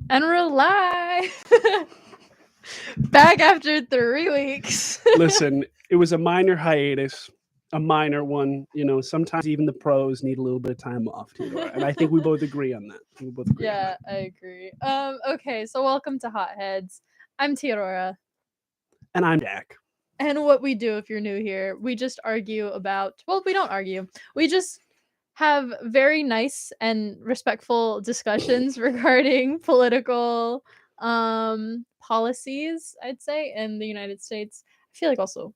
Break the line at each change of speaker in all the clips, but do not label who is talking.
And we're live. Back after 3 weeks.
Listen, it was a minor hiatus, a minor one. Sometimes even the pros need a little bit of time off, Teodora. And I think we both agree on that. We both agree on
Yeah,
that.
I agree. Okay, so welcome to Hotheads. I'm Teodora.
And I'm Dak.
And what we do if you're new here, we just argue about, well, we don't argue. We just have very nice and respectful discussions regarding political policies, I'd say, in the United States. I feel like also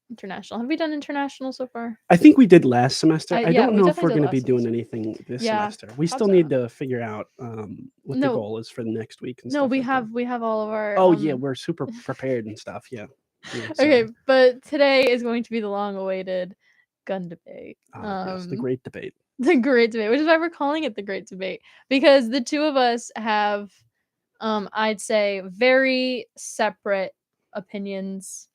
international. Have we done international so far?
I think we did last semester. I
Yeah,
don't
we
know if we're
definitely did
going to be
last
doing
semester.
anything this
Yeah,
semester. We
hope
still
so.
need to figure out what the
No,
goal is for the next week and
no,
stuff
we
like that.
have all of our.
Oh, yeah, we're super prepared and stuff. Yeah.
Okay,
Sorry.
but today is going to be the long-awaited gun debate.
Yes, the great debate.
The great debate, which is why we're calling it the great debate, because the two of us have, I'd say, very separate opinions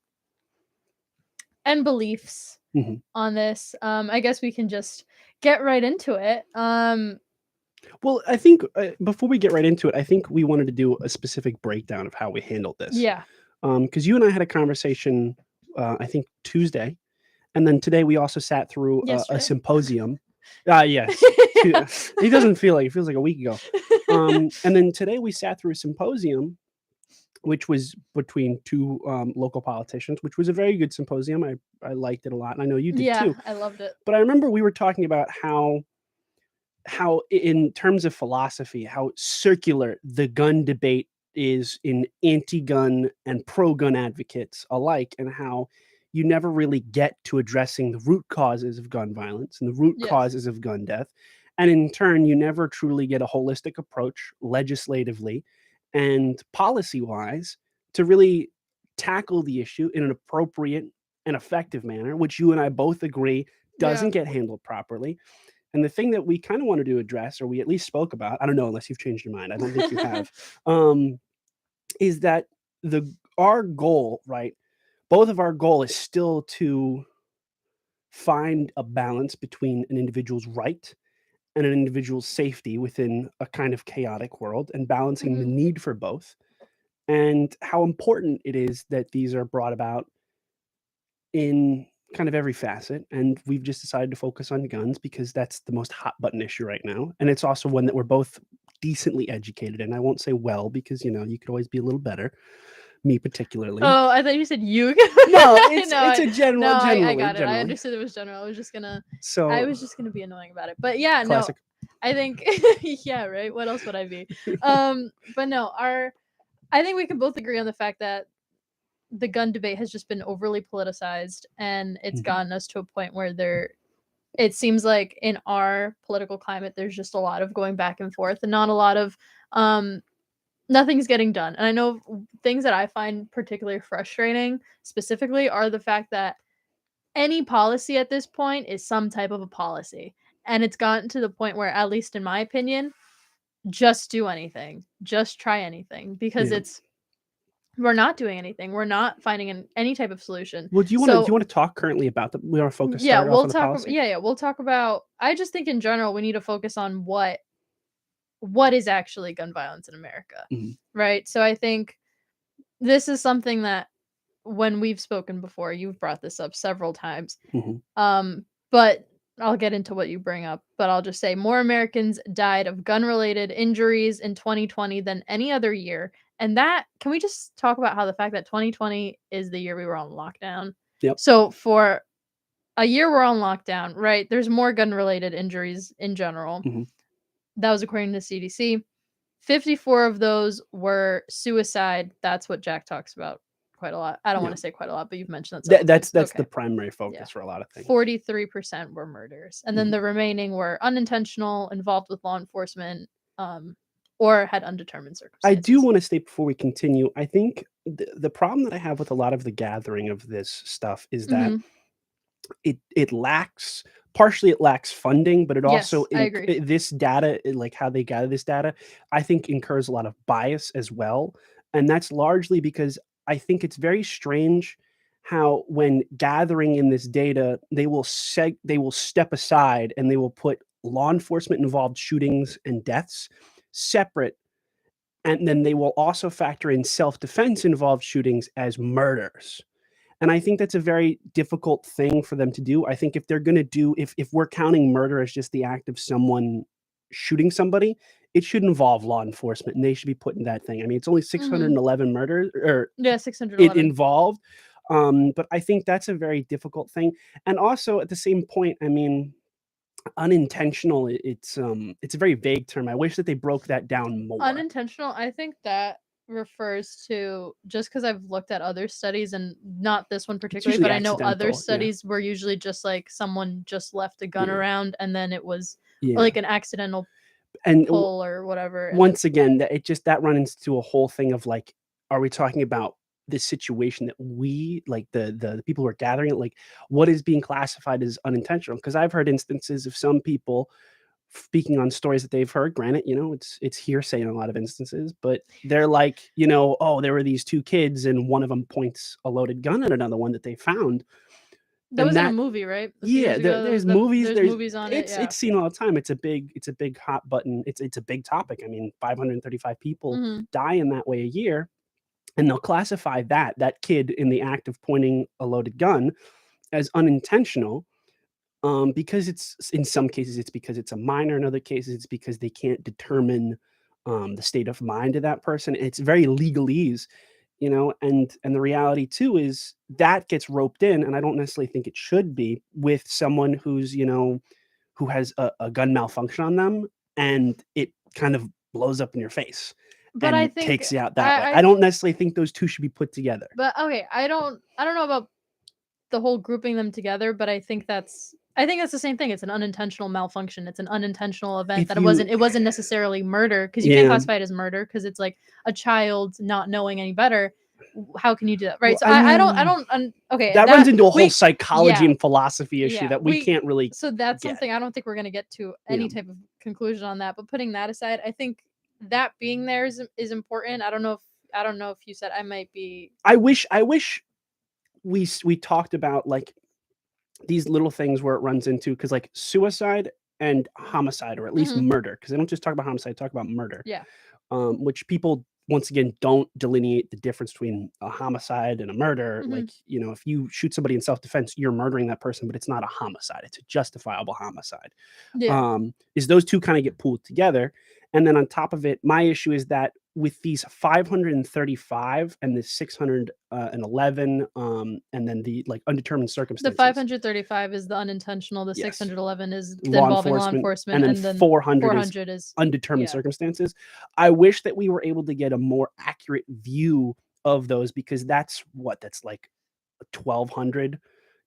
and beliefs
Mhm.
on this. I guess we can just get right into it.
Well, I think before we get right into it, I think we wanted to do a specific breakdown of how we handled this.
Yeah.
Because you and I had a conversation, I think Tuesday, and then today we also sat through a
Yesterday.
symposium. Yes, it doesn't feel like it feels like a week ago. And then today we sat through a symposium, which was between two local politicians, which was a very good symposium. I liked it a lot, and I know you did
Yeah,
too.
I loved it.
But I remember we were talking about how in terms of philosophy, how circular the gun debate is in anti-gun and pro-gun advocates alike, and how you never really get to addressing the root causes of gun violence and the root
Yes.
causes of gun death. And in turn, you never truly get a holistic approach legislatively and policy-wise to really tackle the issue in an appropriate and effective manner, which you and I both agree doesn't get handled properly. And the thing that we kind of wanted to address, or we at least spoke about, I don't know unless you've changed your mind, I don't think you have, is that our goal, right? Both of our goal is still to find a balance between an individual's right and an individual's safety within a kind of chaotic world, and balancing the need for both, and how important it is that these are brought about in kind of every facet. And we've just decided to focus on guns because that's the most hot button issue right now, and it's also one that we're both decently educated in. I won't say well, because you could always be a little better, me particularly.
Oh, I thought you said you.
No, it's a general.
No, I
generally,
got it.
generally.
I understood it was general. I was just gonna
So
be annoying about it. But yeah,
classic.
no, I think yeah, right. What else would I be? But no, I think we can both agree on the fact that the gun debate has just been overly politicized, and it's
Mhm.
gotten us to a point where it seems like in our political climate there's just a lot of going back and forth and not a lot of nothing's getting done. And I know things that I find particularly frustrating specifically are the fact that any policy at this point is some type of a policy. And it's gotten to the point where, at least in my opinion, just do anything. Just try anything, because
Yeah.
we're not doing anything. We're not finding any type of solution.
Well, do you want to talk currently about the? We want to focus.
Yeah,
Start off
we'll
on the
talk.
policy.
Yeah, we'll talk about. I just think in general we need to focus on what is actually gun violence in America, right? So I think this is something that, when we've spoken before, you've brought this up several times. But I'll get into what you bring up, but I'll just say more Americans died of gun-related injuries in 2020 than any other year. And that, can we just talk about how the fact that 2020 is the year we were on lockdown?
Yep.
So for a year we're on lockdown, right? There's more gun-related injuries in general. That was according to the CDC. 54 of those were suicide. That's what Jack talks about quite a lot. I don't want to say quite a lot, but you've mentioned that.
That's the primary focus for a lot of things.
43% were murders, and then the remaining were unintentional, involved with law enforcement, or had undetermined circumstances.
I do want to state before we continue, I think the problem that I have with a lot of the gathering of this stuff is that it lacks. Partially, it lacks funding, but it also this data, like how they gather this data, I think incurs a lot of bias as well, and that's largely because I think it's very strange how, when gathering in this data, they will step aside and they will put law enforcement involved shootings and deaths separate And then they will also factor in self-defense involved shootings as murders. And I think that's a very difficult thing for them to do. I think if they're gonna do if we're counting murder as just the act of someone shooting somebody, it should involve law enforcement, and they should be put in that thing. I mean, it's only
Mhm.
611 murders or
Yeah,
it
611.
involved, but I think that's a very difficult thing. And also at the same point, I mean, unintentional, it's a very vague term. I wish that they broke that down more.
Unintentional, I think that refers to, just because I've looked at other studies and not this one
It's
particularly,
usually
but I know other
accidental, yeah.
studies were usually just like someone just left a gun
Yeah,
around and then it was
yeah.
like an accidental
And
pull or whatever, and
once again, that runs into a whole thing of, like, are we talking about this situation that we like, the people who are gathering it, like, what is being classified as unintentional? Because 'Cause I've heard instances of some people speaking on stories that they've heard, granted, it's hearsay in a lot of instances, but they're like, "Oh, there were these 2 kids, and one of them points a loaded gun at another one that they found,"
that
and
was in a
that
movie, right? A few
yeah,
years ago,
there's movies,
there's movies on it, yeah.
it's seen all the time. It's a big hot button. It's a big topic. I mean, 535 people
Mhm.
die in that way a year, and they'll classify that kid in the act of pointing a loaded gun as unintentional, because it's in some cases, it's because it's a minor, in other cases, it's because they can't determine, the state of mind of that person. It's very legalese, and the reality too is that gets roped in, and I don't necessarily think it should be, with someone who has a gun malfunction on them, and it kind of blows up in your face
But I
and
think
takes you out that way.
I
I don't necessarily think those 2 should be put together.
but okay, I don't know about the whole grouping them together, but I think that's the same thing. It's an unintentional malfunction. It's an unintentional event
If
that it
you
wasn't necessarily murder, because you can't
Yeah.
classify it as murder because it's like a child not knowing any better. How can you do that, right?
Well,
So
I
I
mean,
don't okay,
that runs
that
into a whole
we
psychology
yeah,
and philosophy issue
yeah.
that we
We
can't really
So that's
get.
something I don't think we're gonna get to
Yeah.
any type of conclusion on that. But putting that aside, I think that being there is important. I don't know if you said I might be.
I wish we talked about, like, these little things where it runs into, because like, suicide and homicide, or at least
Mhm,
murder, because they don't just talk about homicide, talk about murder,
yeah.
which people, once again, don't delineate the difference between a homicide and a murder.
Mhm,
Like, if you shoot somebody in self-defense, you're murdering that person, but it's not a homicide, it's a justifiable homicide.
yeah.
Is those 2 kinda get pooled together, and then on top of it, my issue is that with these 535 and the 611, and then the, like, undetermined
The
circumstances.
535 is the unintentional, the
Yes.
611 is the
Law
involving law
enforcement,
enforcement,
and then
and then
400 is
400 is
undetermined
yeah.
circumstances. I wish that we were able to get a more accurate view of those, because that's like 1,200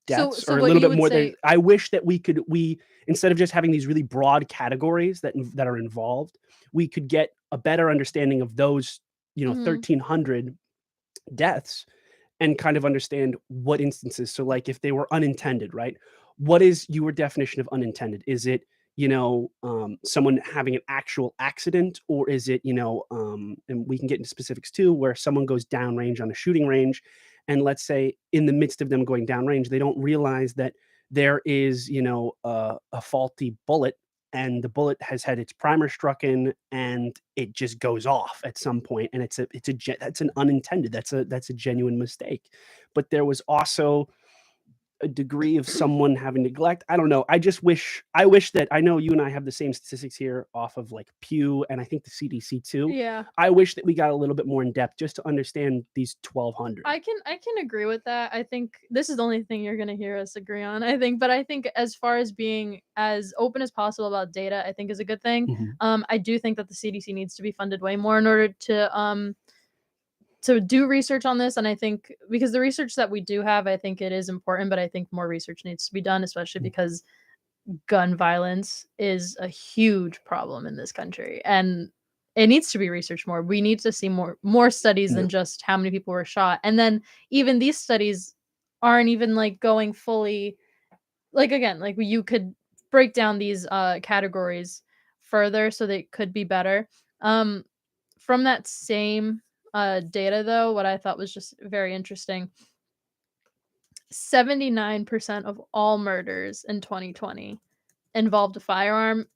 So
deaths, or a
what
little
you
bit
would
more. There,
say.
I wish that we, instead of just having these really broad categories that are involved, we could get a better understanding of those,
Mhm.
1,300 deaths, and kind of understand what instances. So, like, if they were unintended, right? What is your definition of unintended? Is it, someone having an actual accident, or is it, and we can get into specifics too, where someone goes downrange on a shooting range, and let's say in the midst of them going downrange, they don't realize that there is, a faulty bullet, and the bullet has had its primer struck in, and it just goes off at some point, and that's an unintended, that's a genuine mistake. But there was also a degree of someone having neglect. I don't know. I wish that, I know you and I have the same statistics here off of, like, Pew, and I think the CDC too.
Yeah.
I wish that we got a little bit more in depth just to understand these 1,200.
I can agree with that. I think this is the only thing you're gonna hear us agree on, I think. But I think as far as being as open as possible about data, I think is a good thing.
Mhm.
I do think that the CDC needs to be funded way more in order to do research on this. And I think because the research that we do have, I think it is important, but I think more research needs to be done, especially
Mm.
because gun violence is a huge problem in this country, and it needs to be researched more. We need to see more studies
Yeah.
than just how many people were shot. And then even these studies aren't even like going fully, like, again, like you could break down these categories further so they could be better. Um from that same data though, what I thought was just very interesting, 79% of all murders in 2020 involved a firearm,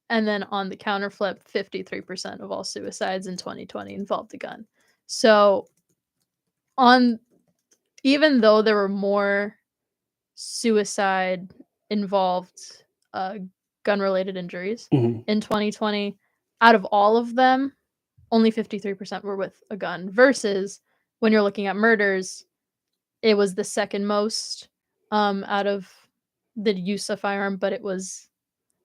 And then on the counter flip, 53% of all suicides in 2020 involved a gun. So even though there were more suicide involved gun-related injuries in 2020, out of all of them, only 53% were with a gun, versus when you're looking at murders, it was the second most out of the use of firearm, but it was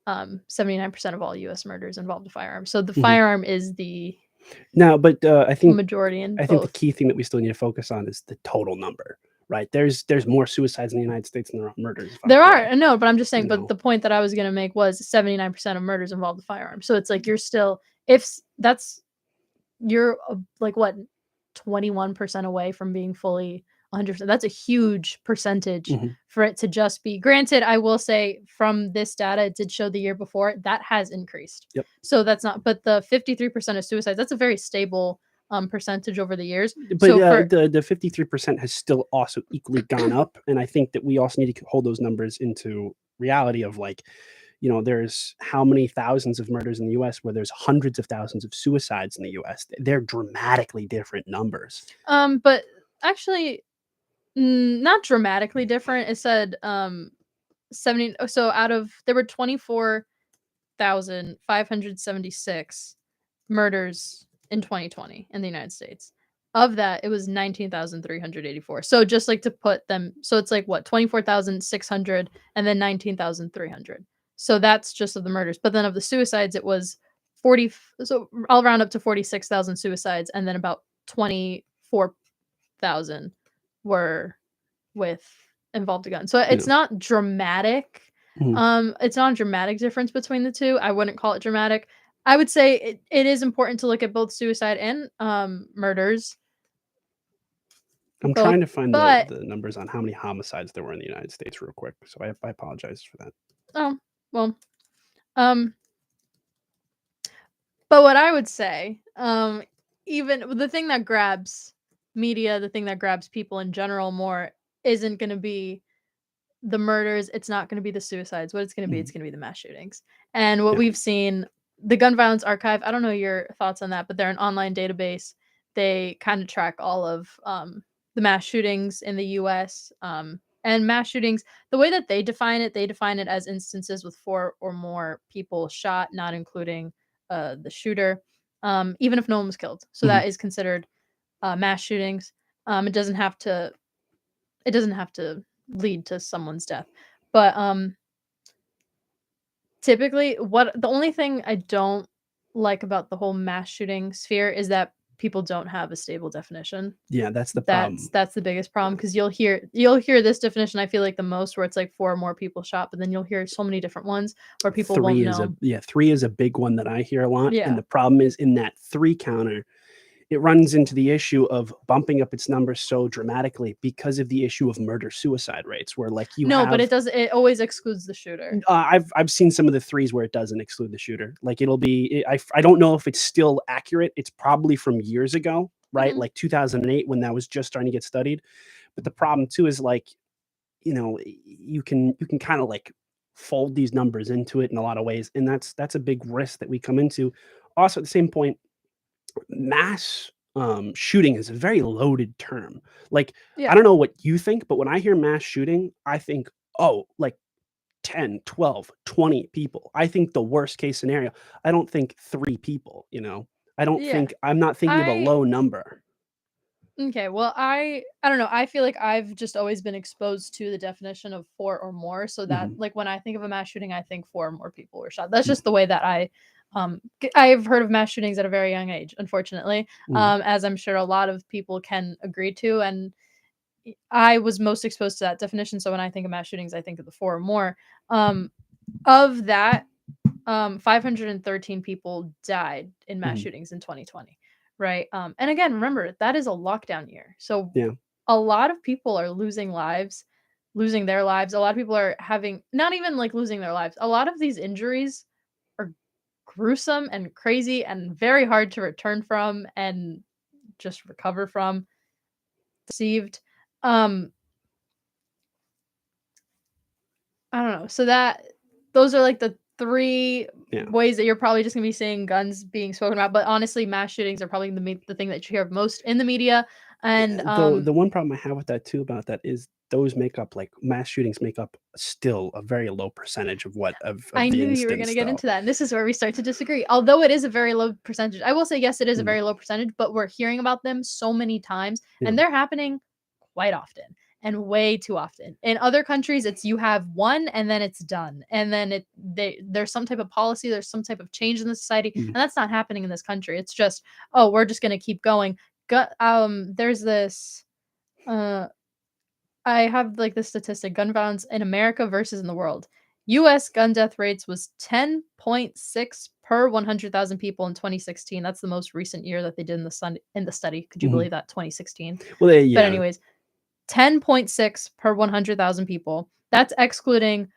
79% of all U.S. murders involved a firearm. So the firearm is the
but I think
majority in
the
both.
key thing that we still need to focus on is the total number, right? There's more suicides in the United States than there are murders.
There are, no, but I'm just saying. But the point that I was gonna make was 79% of murders involve the firearm. So it's like you're still, you're like what, 21% away from being fully 100%. That's a huge percentage for it to just be. Granted, I will say from this data, it did show the year before that has increased.
Yep.
So that's not, but the 53% of suicides, that's a very stable percentage over the years.
But
so
the 53% has still also equally gone up, and I think that we also need to hold those numbers into reality of like, there's how many thousands of murders in the US where there's hundreds of thousands of suicides in the US. They're dramatically different numbers.
But actually, not dramatically different. It said 70. So there were 24,576 murders in 2020 in the United States. Of that, it was 19,384. So just like to put them, so it's like what, 24,600 and then 19,300. So that's just of the murders. But then of the suicides, it was 40. So I'll round up to 46,000 suicides, and then about 24,000 were involved a gun. So it's not dramatic. It's not a dramatic difference between the two. I wouldn't call it dramatic. I would say it is important to look at both suicide and murders.
I'm trying to find the numbers on how many homicides there were in the United States real quick. So I apologize for that.
Oh, well. But what I would say, even the thing that grabs media, the thing that grabs people in general more, isn't going to be the murders. It's not going to be the suicides. What it's going to be, it's going to be the mass shootings. And what we've seen, the Gun Violence Archive, I don't know your thoughts on that, but they're an online database. They kind of track all of the mass shootings in the U.S. And mass shootings, the way that they define it as instances with 4 or more people shot, not including the shooter, even if no one was killed. So that is considered mass shootings. It doesn't have to lead to someone's death. But typically, the only thing I don't like about the whole mass shooting sphere is that people don't have a stable definition.
Yeah, that's the problem.
That's the biggest problem, because you'll hear this definition, I feel like, the most, where it's like 4 or more people shot, but then you'll hear so many different ones where people won't know.
3 is a big one that I hear a lot.
Yeah.
And the problem is, in that 3 counter, it runs into the issue of bumping up its numbers so dramatically because of the issue of murder-suicide rates, where like
but it always excludes the shooter.
I've seen some of the 3s where it doesn't exclude the shooter. Like it'll be, I don't know if it's still accurate. It's probably from years ago, right? Like 2008, when that was just starting to get studied. But the problem too is like, you can kind of like fold these numbers into it in a lot of ways, and that's a big risk that we come into. Also, at the same point, mass shooting is a very loaded term. Like, I don't know what you think, but when I hear mass shooting, I think, oh, like 10, 12, 20 people. I think the worst case scenario. I don't think 3 people, I don't think, I'm not thinking of a low number.
Okay, well, I don't know. I feel like I've just always been exposed to the definition of 4 or more, so that like when I think of a mass shooting, I think 4 or more people were shot. That's just the way that I've heard of mass shootings at a very young age, unfortunately, as I'm sure a lot of people can agree to, and I was most exposed to that definition. So when I think of mass shootings, I think of the 4 or more. Of that, 513 people died in mass shootings in 2020. Right. And again, remember, that is a lockdown year. So a lot of people are losing their lives. A lot of people are having, not even like losing their lives. A lot of these injuries are gruesome and crazy and very hard to return from and just recover from. Deceived. I don't know. So those are like the three ways that you're probably just going to be seeing guns being spoken about. But honestly, mass shootings are probably the thing that you hear most in the media. And
the one problem I have with that too about that is those make up, like, mass shootings make up still a very low percentage of what of
I
the
knew
instance,
you were going to get
though.
into that. And this is where we start to disagree. Although it is a very low percentage, I will say, yes, it is a very low percentage, but we're hearing about them so many times and they're happening quite often and way too often. In other countries, it's you have one and then it's done. And then there's some type of policy, there's some type of change in the society. And that's not happening in this country. It's just, oh, we're just going to keep going. There's this, I have like this statistic, gun violence in America versus in the world. US gun death rates was 10.6 per 100,000 people in 2016. That's the most recent year that they did in the study. Could you believe that? 2016.
Well,
But anyways, 10.6 per 100,000 people. That's excluding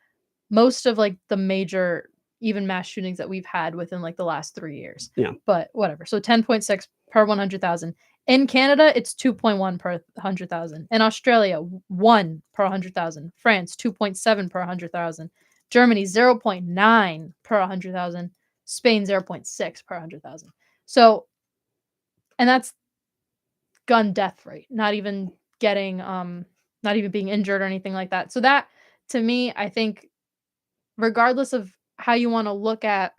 most of like the major even mass shootings that we've had within like the last 3 years.
Yeah.
But whatever. So 10.6 per 100,000. In Canada, it's 2.1 per 100,000. In Australia, 1 per 100,000. France, 2.7 per 100,000. Germany, 0.9 per 100,000. Spain, 0.6 per 100,000. So, and that's gun death rate, not even getting, not even being injured or anything like that. So that, to me, I think, regardless of how you want to look at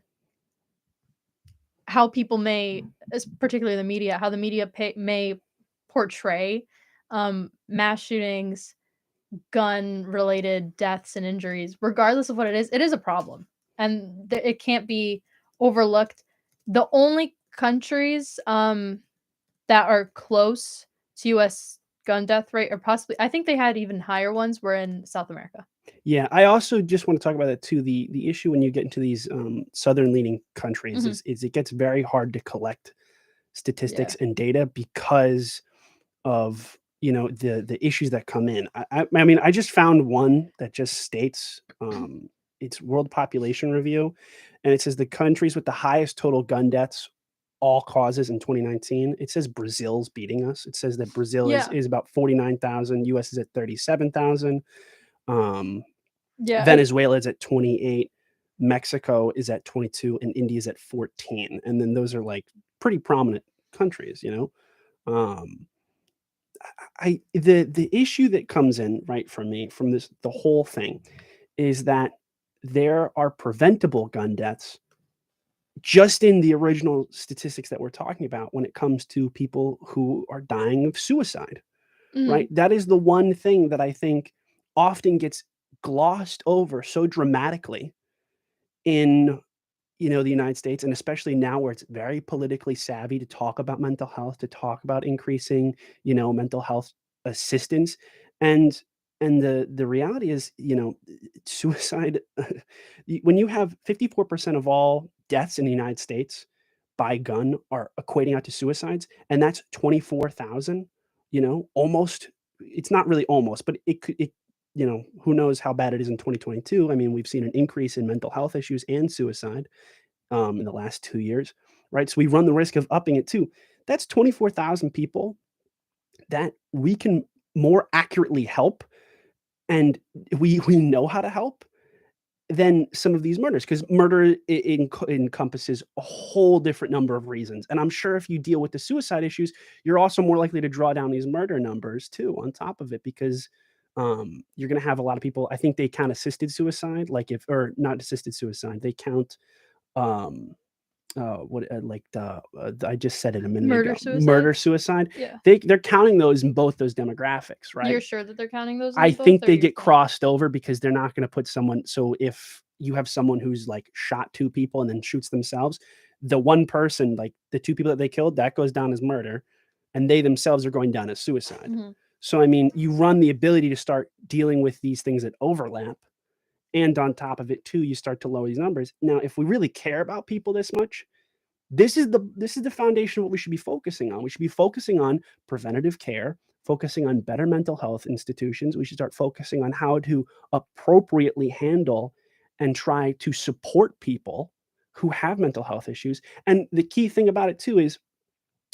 how people may, particularly the media, how the media may portray mass shootings, gun-related deaths and injuries, regardless of what it is a problem, and it can't be overlooked. The only countries that are close to U.S. gun death rate, or possibly, I think they had even higher ones, were in South America.
Yeah, I also just want to talk about that too. The issue when you get into these southern leaning countries is it gets very hard to collect statistics and data because of, the issues that come in. I mean, I just found one that just states it's World Population Review, and it says the countries with the highest total gun deaths, all causes, in 2019. It says Brazil's beating us. It says that Brazil is about 49,000, US is at 37,000. Venezuela is at 28, Mexico is at 22, and India is at 14. And then those are like pretty prominent countries, the issue that comes in, right, for me from the whole thing is that there are preventable gun deaths just in the original statistics that we're talking about when it comes to people who are dying of suicide, right? That is the one thing that I think often gets glossed over so dramatically in, the United States, and especially now where it's very politically savvy to talk about mental health, to talk about increasing, mental health assistance. And the reality is, suicide, when you have 54% of all deaths in the United States by gun are equating out to suicides, and that's 24,000, almost, it's not really almost, but it could, who knows how bad it is in 2022. I mean, we've seen an increase in mental health issues and suicide in the last 2 years, right? So we run the risk of upping it too. That's 24,000 people that we can more accurately help, and we know how to help than some of these murders, because murder encompasses a whole different number of reasons. And I'm sure if you deal with the suicide issues, you're also more likely to draw down these murder numbers too on top of it, because you're going to have a lot of people. I think they count assisted suicide, like if, or not assisted suicide, they count what like I just said it a minute ago. Murder suicide.
Yeah.
They're counting those in both those demographics, right?
You're sure that they're counting those?
I think they get crossed over because they're not going to put someone. So if you have someone who's like shot 2 people and then shoots themselves, the one person, like the 2 people that they killed, that goes down as murder, and they themselves are going down as suicide. So I mean, you run the ability to start dealing with these things that overlap, and on top of it too, you start to lower these numbers. Now, if we really care about people this much, this is the foundation of what we should be focusing on. We should be focusing on preventative care, focusing on better mental health institutions. We should start focusing on how to appropriately handle and try to support people who have mental health issues. And the key thing about it too is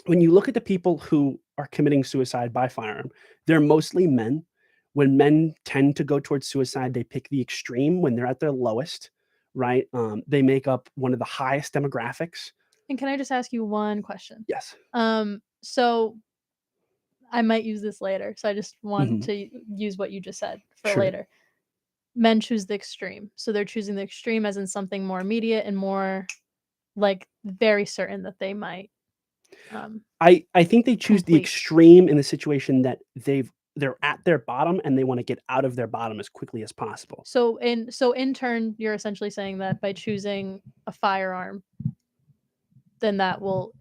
when you look at the people who are committing suicide by firearm, they're mostly men. When men tend to go towards suicide, they pick the extreme when they're at their lowest, right? They make up one of the highest demographics.
And can I just ask you one question?
Yes.
So I might use this later, so I just want to use what you just said for later. Men choose the extreme. So they're choosing the extreme as in something more immediate and more like very certain that they might
I think they choose the extreme in the situation that they're at their bottom and they want to get out of their bottom as quickly as possible.
So in turn, you're essentially saying that by choosing a firearm, then that will.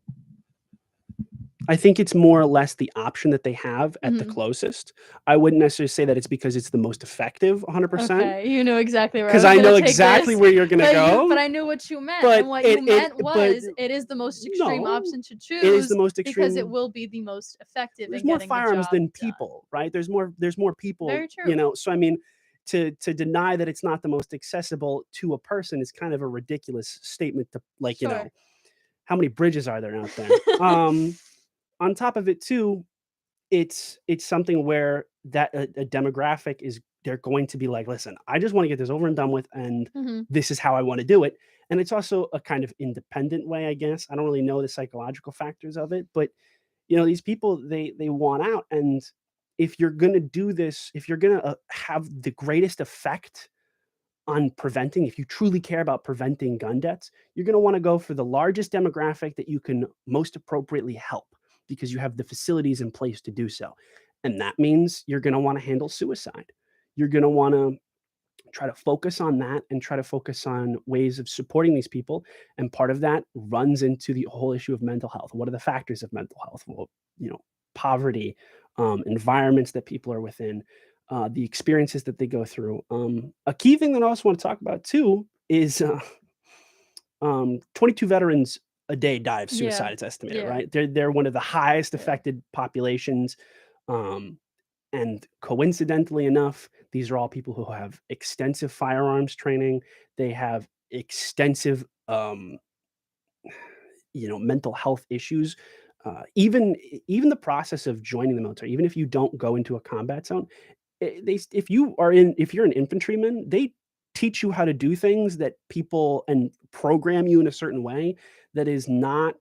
I think it's more or less the option that they have at the closest. I wouldn't necessarily say that it's because it's the most effective 100%.
Okay, you know exactly where
because I know exactly where you're gonna go.
But I knew what you meant, and what you meant was it is the most extreme option to choose.
It is the most extreme
because it will be the most effective.
There's more firearms than people, right? There's more people.
Very true.
You know, so I mean, to deny that it's not the most accessible to a person is kind of a ridiculous statement. To like, you know, how many bridges are there out there? On top of it too, it's something where that a demographic is they're going to be like, listen, I just want to get this over and done with, and this is how I want to do it. And it's also a kind of independent way, I guess. I don't really know the psychological factors of it, but you know, these people they want out, and if you're gonna do this, if you're gonna have the greatest effect on preventing, if you truly care about preventing gun deaths, you're gonna want to go for the largest demographic that you can most appropriately help, because you have the facilities in place to do so. And that means you're going to want to handle suicide. You're going to want to try to focus on that and try to focus on ways of supporting these people. And part of that runs into the whole issue of mental health. What are the factors of mental health? Well, you know, poverty, environments that people are within, the experiences that they go through. A key thing that I also want to talk about too is 22 veterans a day die of suicide, it's estimated, right? They're one of the highest affected populations. And coincidentally enough, these are all people who have extensive firearms training. They have extensive, you know, mental health issues. Even the process of joining the military, even if you don't go into a combat zone, if you're an infantryman, they teach you how to do things that people and program you in a certain way that is not,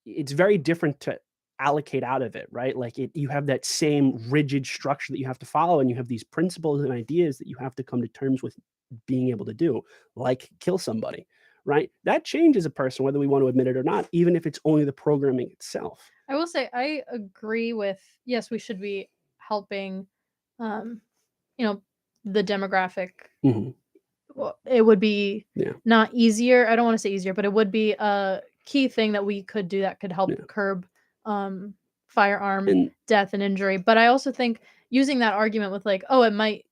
it's very different to allocate out of it, right? Like you have that same rigid structure that you have to follow, and you have these principles and ideas that you have to come to terms with being able to do, like kill somebody, right? That changes a person, whether we want to admit it or not, even if it's only the programming itself.
I will say I agree with, yes, we should be helping, you know, the demographic. Well, it would be not easier. I don't want to say easier, but it would be a key thing that we could do that could help curb firearm death and injury. But I also think using that argument with like, oh, it might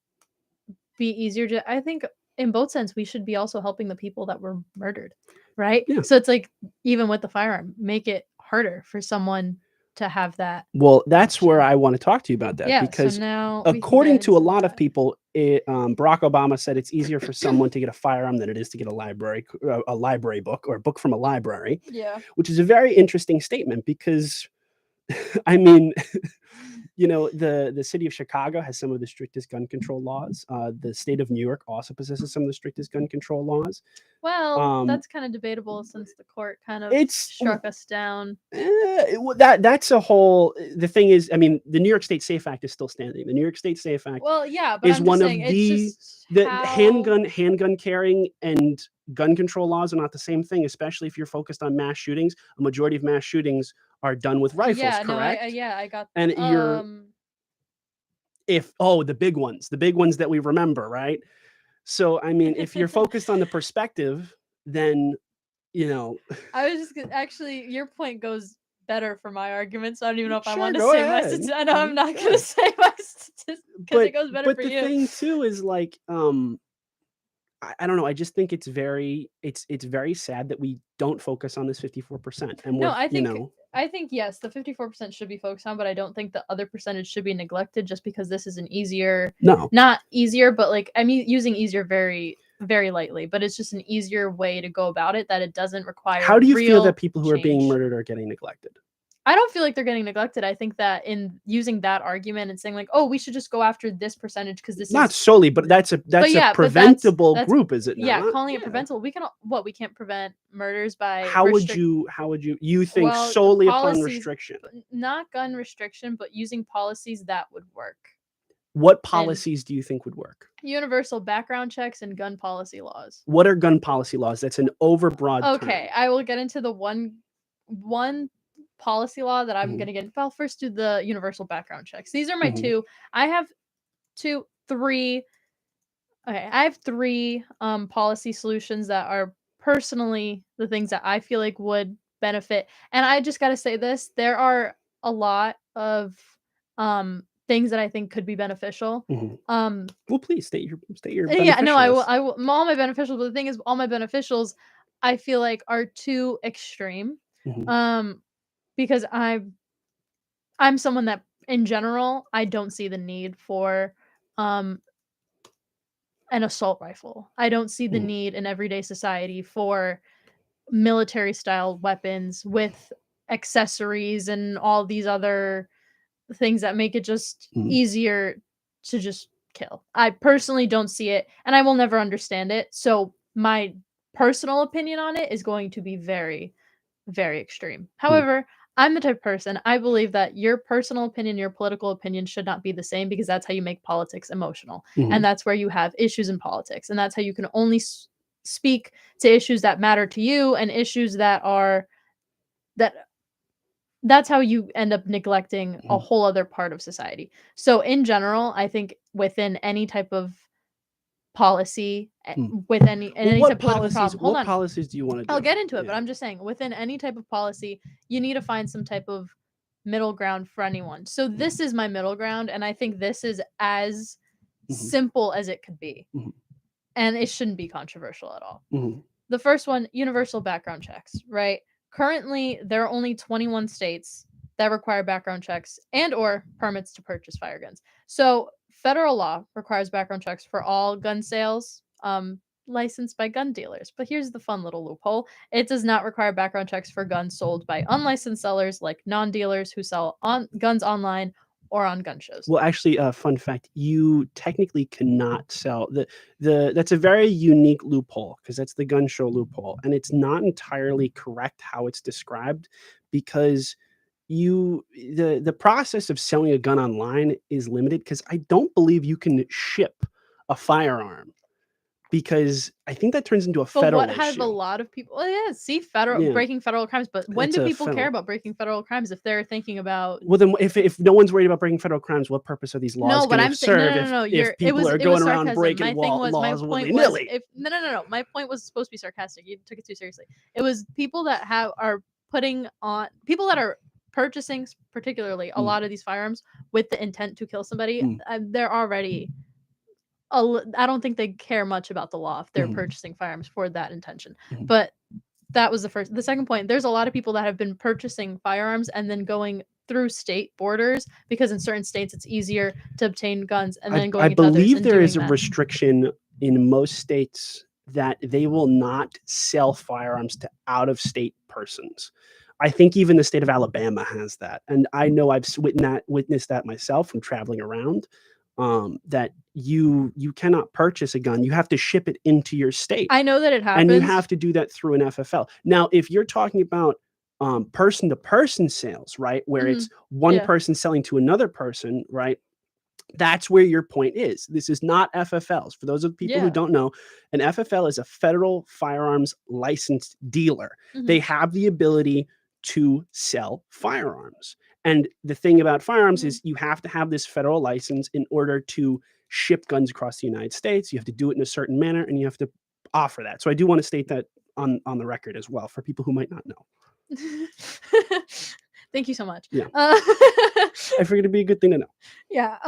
be easier to, I think in both sense, we should be also helping the people that were murdered, right? So it's like, even with the firearm, make it harder for someone to have that.
Well, that's where I want to talk to you about that, because
so now
according to a lot of people, Barack Obama said it's easier for someone to get a firearm than it is to get a library book, or a book from a library. Which is a very interesting statement, because I mean, you know, the city of Chicago has some of the strictest gun control laws. The state of New York also possesses some of the strictest gun control laws.
Well, that's kind of debatable, since the court kind of struck us down.
That's a whole. The thing is, I mean, the New York State Safe Act is still standing. The New York State Safe Act,
well, yeah, but
is one of the handgun carrying and gun control laws are not the same thing, especially if you're focused on mass shootings. A majority of mass shootings are done with rifles, correct?
No, I got.
And the big ones that we remember, right? So, I mean, if you're focused on the perspective, then, you know.
I was just actually, your point goes better for my argument, so I don't even know if I want to say my statistics. I know I'm not going to say my statistics because it goes better for you.
But the thing too is like, I don't know. I just think it's very sad that we don't focus on this 54%. And
no, I think yes, the 54% should be focused on, but I don't think the other percentage should be neglected just because this is an easier.
No,
not easier, but like I'm using easier very, very lightly, but it's just an easier way to go about it that it doesn't require.
How do you feel that people who are being murdered are getting neglected?
I don't feel like they're getting neglected. I think that in using that argument and saying like, "Oh, we should just go after this percentage because this
Not
is,"
solely, but that's a
but
preventable
that's
group, is it
yeah,
not?
calling it
Yeah.
preventable. We can we can't prevent murders by
How would you think
well, the
solely upon
policies,
restriction?
not gun restriction, but using policies that would work.
What
And
policies do you think would work?
universal background checks and gun policy laws.
What are gun policy laws? That's an overbroad
Okay,
term.
I will get into the one policy law that I'm
Mhm,
gonna get. I'll first do the universal background checks. These are my
mhm,
two. I have two, three. Okay, I have three policy solutions that are personally the things that I feel like would benefit. And I just gotta say this: there are a lot of things that I think could be beneficial.
mhm.
Um,
Well, please state your
yeah, no, I will.
beneficialists.
I will. All my beneficials, but the thing is, all my beneficials, I feel like are too extreme.
Mhm,
Um, because I'm someone that, in general, I don't see the need for um an assault rifle. I don't see the
mhm,
need in everyday society for military style weapons with accessories and all these other things that make it just
mhm,
easier to just kill. I personally don't see it, and I will never understand it. So my personal opinion on it is going to be very, very extreme.
mhm,
However, I'm the type of person, I believe that your personal opinion, your political opinion should not be the same because that's how you make politics emotional.
mhm,
And that's where you have issues in politics. And that's how you can only speak to issues that matter to you and issues that are that that's how you end up neglecting a
mhm,
whole other part of society. So in general, I think within any type of policy,
mhm.
with any in
Well,
any type of political problem, hold
what
on,
policies do you wanna
I'll
do?
get into it, but
Yeah.
I'm just saying within any type of policy, you need to find some type of middle ground for anyone. So
Mhm,
this is my middle ground, and I think this is as
mhm,
simple as it could be,
mhm,
and it shouldn't be controversial at all.
mhm,
The first one, universal background checks, right? Currently, there are only 21 states that require background checks and or permits to purchase fire guns. So, federal law requires background checks for all gun sales licensed by gun dealers. But here's the fun little loophole. It does not require background checks for guns sold by unlicensed sellers like non-dealers who sell guns online or on gun shows.
Well, actually, fun fact, you technically cannot sell the that's a very unique loophole because that's the gun show loophole, and it's not entirely correct how it's described because the process of selling a gun online is limited because I don't believe you can ship a firearm because I think that turns into a
But what
federal
have a
issue.
lot of people, oh, yeah, see, federal
Yeah,
breaking federal crimes, but when
it's
do
a
people care
federal.
about breaking federal crimes if they're thinking about
Well, then if no one's worried about breaking federal crimes, what purpose are these laws
no, but
gonna
I'm saying no,
serve
no, no, no,
if
it
people
was
are
it was
going around
sarcasm.
breaking
My thing was my
laws
point was
willy-nilly?
if no, no, no, no, my point was supposed to be sarcastic. You took it too seriously. It was people that have are putting on people that are purchasing particularly a
Mm,
lot of these firearms with the intent to kill somebody.
mm,
They're already I don't think they care much about the law if they're
mhm,
purchasing firearms for that intention.
mhm,
But that was the first. The second point, there's a lot of people that have been purchasing firearms and then going through state borders because in certain states it's easier to obtain guns and then
I
going into others
believe
and
there is
doing
a
that.
restriction in most states that they will not sell firearms to out-of-state persons. I think even the state of Alabama has that, and I know I've witnessed that myself from traveling around, that you cannot purchase a gun, you have to ship it into your state.
I know that it
And you
happens.
have to do that through an FFL. Now, if you're talking about person to person sales, right, where
Hmm.
it's one
Yeah.
person selling to another person, right, that's where your point is. This is not FFLs. For those of people who
Yeah.
don't know, an FFL is a federal firearms licensed dealer.
Hmm.
They have the ability to sell firearms. And the thing about firearms
Hmm.
is you have to have this federal license in order to ship guns across the United States. You have to do it in a certain manner and you have to offer that. So I do want to state that on the record as well for people who might not know.
Thank you so much.
Yeah.
Uh,
I figured it'd be a good thing to know.
yeah.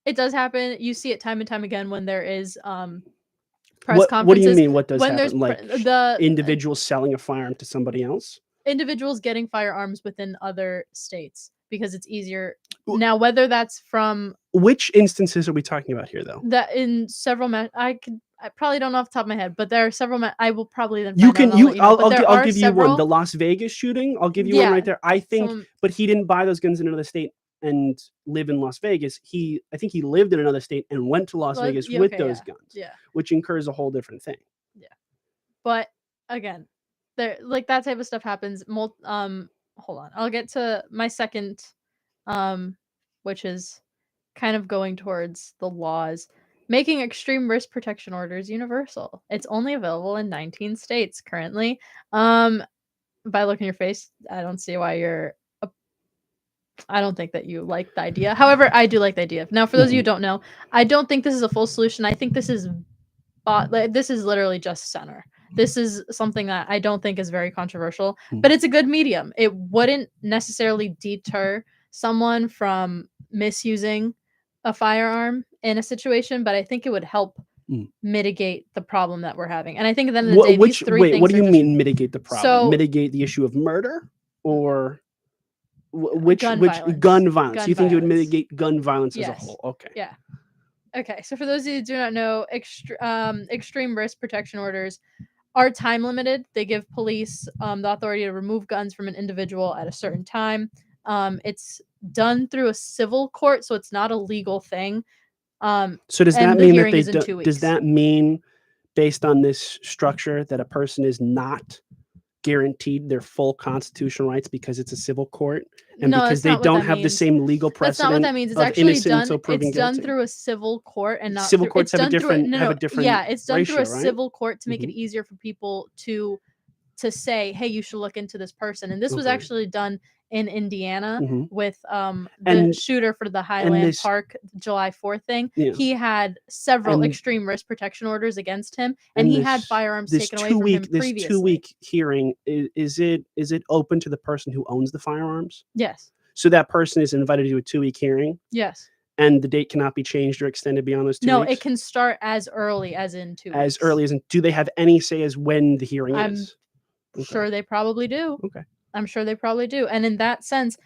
It does happen. You see it time and time again when there is press
What do you
conferences
mean what does
when there's
happen? Like
the
individuals selling a firearm to somebody else?
individuals getting firearms within other states because it's easier. Now, whether that's from
which instances are we talking about here, though?
That in several I probably don't know off the top of my head, but there are several I will probably then
You
find
can
out,
I'll give you one. The Las Vegas shooting, I'll give you one right there. I think, but he didn't buy those guns in another state and live in Las Vegas. I think he lived in another state and went to Las Vegas with those guns.
Yeah.
Which incurs a whole different thing.
Yeah. But again, there like that type of stuff happens. Hold on. I'll get to my second which is kind of going towards the laws. Making extreme risk protection orders universal. It's only available in 19 states currently. By looking at your face, I don't see why I don't think that you like the idea. However, I do like the idea. Now, for those of you who don't know, I don't think this is a full solution. I think this is literally just center. This is something that I don't think is very controversial, but it's a good medium. It wouldn't necessarily deter someone from misusing a firearm in a situation, but I think it would help mitigate the problem that we're having. And I think at the end of the day, these three things.
What do you mean mitigate the problem? So, mitigate the issue of murder, or which gun violence? You think it would mitigate gun violence as a whole? Okay.
Yeah. Okay. So for those of you who do not know, extreme risk protection orders are time limited. They give police the authority to remove guns from an individual at a certain time. It's done through a civil court, so it's not a legal thing.
So does that mean that does that mean, based on this structure, that a person is not guaranteed their full constitutional rights because it's a civil court and because they don't have the same legal precedent?
That's not what that means. It's actually done. It's done through a civil court and not
civil courts have a different.
Yeah, it's done through a civil court to make it easier for people to say, hey, you should look into this person. And this was actually done in Indiana with the shooter for the Highland Park July 4th thing. Yeah. He had several extreme risk protection orders against him, and he had firearms taken away from him previously. This 2-week hearing,
is it open to the person who owns the firearms?
Yes.
So that person is invited to do a 2-week hearing?
Yes.
And the date cannot be changed or extended beyond those 2 weeks?
No, it can start as early as in 2 weeks.
As early as in, do they have any say as when the hearing is?
Sure they probably do.
Okay.
I'm sure they probably do. And in that sense,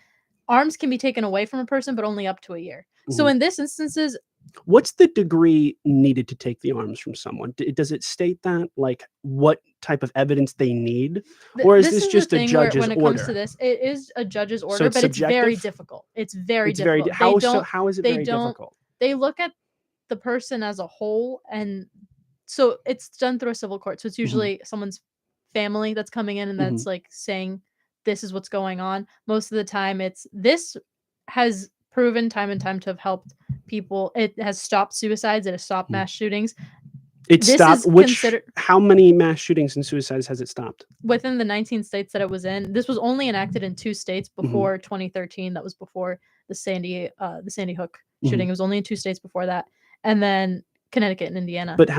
arms can be taken away from a person, but only up to a year. So in this instances,
what's the degree needed to take the arms from someone? Does it state that, like, what type of evidence they need? Or is this just a judge's order?
When it comes to this, it is a judge's order, but it's very difficult. It's very difficult.
How is it very difficult?
They look at the person as a whole, and so it's done through a civil court. So it's usually someone's family that's coming in and that's like saying, this is what's going on. Most of the time this has proven time and time to have helped people. It has stopped suicides. It has stopped mass shootings.
How many mass shootings and suicides has it stopped?
Within the 19 states that it was in. This was only enacted in 2 states before 2013. That was before the Sandy Hook shooting. It was only in 2 states before that. And then Connecticut and Indiana.
But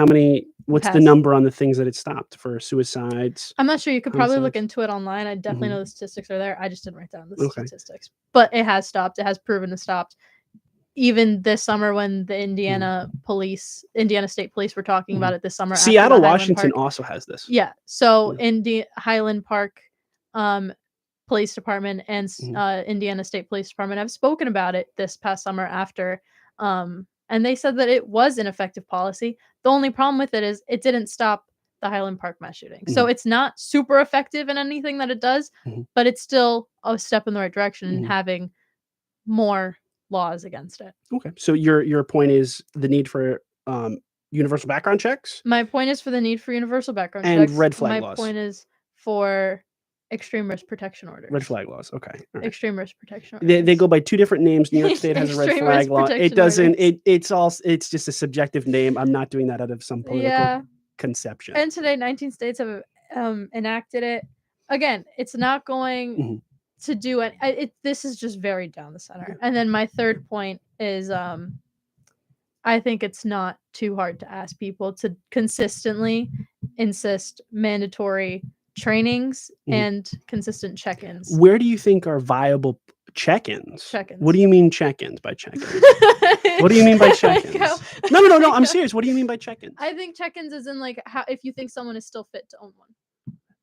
what's the number on the things that it stopped for suicides?
I'm not sure. You could probably look into it online. I definitely know the statistics are there. I just didn't write down the statistics. But it has stopped. It has proven to stop. Even this summer, when the Indiana State Police were talking about it this summer.
Seattle, Washington also has this.
Yeah. So Highland Park Police Department and Indiana State Police Department have spoken about it this past summer after and they said that it was an effective policy. The only problem with it is it didn't stop the Highland Park mass shooting. So it's not super effective in anything that it does, but it's still a step in the right direction in having more laws against it.
Okay. So your point is the need for universal background checks?
My point is for the need for universal background checks.
And red flag laws.
My point is for extreme risk protection orders.
Red flag laws. Okay.
Right. Extreme risk protection orders.
They go by 2 different names. New York State has a red flag law. It doesn't. It's just a subjective name. I'm not doing that out of some political conception.
And today, 19 states have enacted it. Again, it's not going to do it. This is just very down the center. And then my third point is, I think it's not too hard to ask people to consistently insist mandatory trainings and consistent check-ins.
Where do you think are viable check-ins? What do you mean check-ins by check-ins? What do you mean by check-ins? No. I'm serious. What do you mean by check-ins?
I think check-ins is in like how if you think someone is still fit to own one.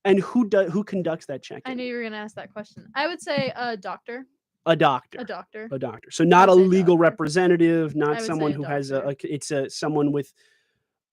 And who conducts that check-in?
I knew you were going to ask that question. I would say a doctor.
A doctor.
A doctor.
A doctor. So not a
would say
legal
doctor.
representative,
I
not
would
someone
say a
who has
doctor.
it's someone with,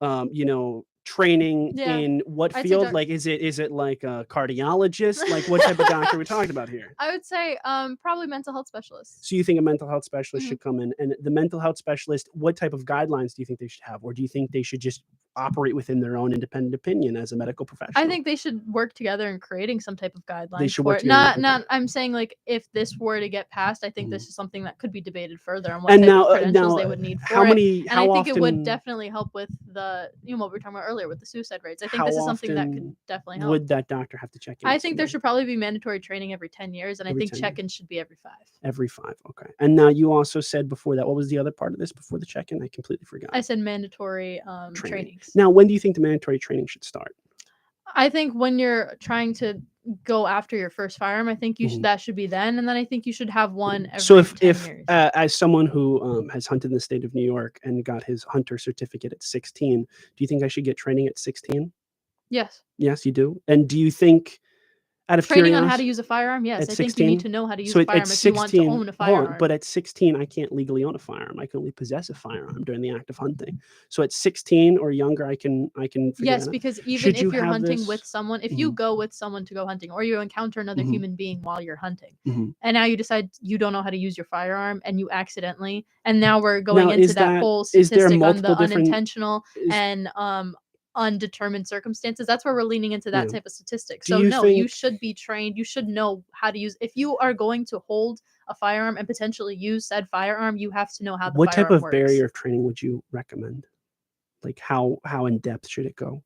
you know, training
Yeah,
in what
I'd say
field? Like, is it like a cardiologist? Like, what type of doctor are we talking about here?
I would say probably mental health specialists.
So you think a mental health specialist
Mhm.
should come in, and the mental health specialist, what type of guidelines do you think they should have, or do you think they should just operate within their own independent opinion as a medical
I
professional?
think they should work together in creating some type of
They
guidelines
should
for
work
it.
together.
Not
Okay.
not I'm saying like if this were to get passed, I think
Mhm.
this is something that could be debated further on what
And
type
now,
of credentials they
now,
would need
how
for it.
many?
And I
How
think it would
often?
definitely help with the what we were talking about earlier with the suicide rates. I think
How
this is something that could
often
definitely help.
would that doctor have to check in
I
with
think there
somebody?
should probably be mandatory training every 10 years, and I
Every
think
10 years?
check-ins should be every 5.
Every 5. Okay. And now you also said before that, what was the other part of this before the check-in? I completely forgot.
I said mandatory
Training.
trainings.
Now, when do you think the mandatory training should start?
I think when you're trying to go after your first firearm, I think that should be then, and then I think you should have one every
So if
10 years.
as someone who has hunted in the state of New York and got his hunter certificate at 16, do you think I should get training at 16?
Yes.
Yes, you do. And do you think, out of
Training on how to
curiosity,
use a firearm? Yes,
at
I think you need
16?
to know how to use
So
a
at
firearm if you want to
16,
own a
hold on,
firearm.
but at 16, I can't legally own a firearm. I can only possess a firearm during the act of hunting. So at 16 or younger, I can figure
Yes,
that out.
because even
Should you
if you're
have
hunting
this?
with someone, if you
Mhm.
go with someone to go hunting, or you encounter another
Mhm.
human being while you're hunting,
Mhm.
and now you decide you don't know how to use your firearm, and you accidentally, and now we're
Now,
going into
is
that
that
whole
is there
statistic on
multiple
the
different
unintentional
is
and undetermined circumstances. That's where we're leaning into that
Yeah.
type of statistic.
Do
So
you
no, you
think
should be trained. You should know how to use. If you are going to hold a firearm and potentially use said firearm, you have to know how the
what type
firearm
of
works.
barrier of training would you recommend? Like, how in depth should it go?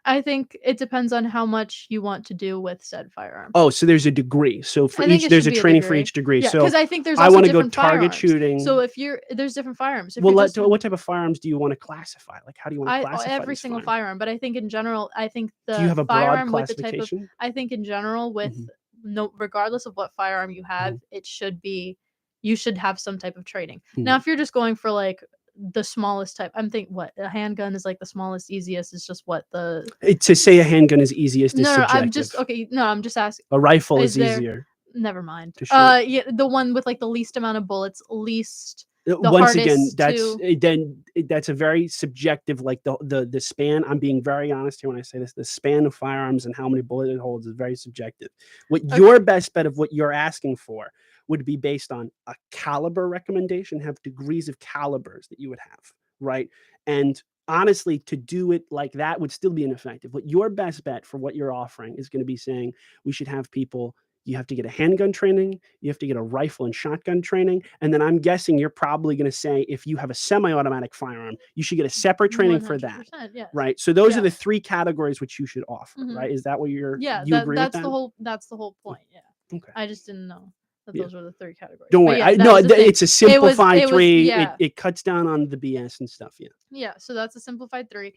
I think it depends on how much you want to do with said firearm.
Oh, so there's a degree. So for
I think
each,
it
there's
should
a
be a
training for
degree.
each degree.
Yeah,
So
because I think there's
I
also
want to go
different
target
firearms.
shooting.
So if there's different firearms. If
Well,
you're just
what type of firearms do you want to classify? Like, how do you want to classify
every
these
single
firearms?
firearm, but I think in general, I think
Do you
the
have a broad
firearm with the type of
classification?
I think in general with
Mhm.
no regardless of what firearm you have,
Mhm.
it should be you should have some type of training.
Mhm.
Now, if you're just going for like the smallest type, I'm thinking what a handgun is like the smallest, easiest is just what the
To say a handgun is easiest is
no,
subjective.
I'm just okay. No, I'm just asking.
A rifle
Is
is
there?
easier
Never mind.
to shoot.
Yeah, the one with like the least amount of bullets, least the
Once again,
hardest
that's
to.
that's a very subjective. Like the span. I'm being very honest here when I say this. The span of firearms and how many bullets it holds is very subjective. What your best bet of what you're asking for would be based on a caliber recommendation, have degrees of calibers that you would have, right? And honestly, to do it like that would still be ineffective. What your best bet for what you're offering is going to be saying we should have people. You have to get a handgun training, you have to get a rifle and shotgun training, and then I'm guessing you're probably going to say if you have a semi-automatic firearm, you should get a separate training for that.
100%, yes.
Right? So those are the 3 categories which you should offer,
Mhm.
right? Is that what you agree with
that's
that?
that's the whole point. Yeah.
Okay.
I just didn't know that
Yeah.
those were the 3 categories.
Don't
But
worry.
yeah, that
No,
was the thing.
it's a simplified 3.
Yeah.
It cuts down on the BS and stuff, yeah.
Yeah, so that's a simplified 3.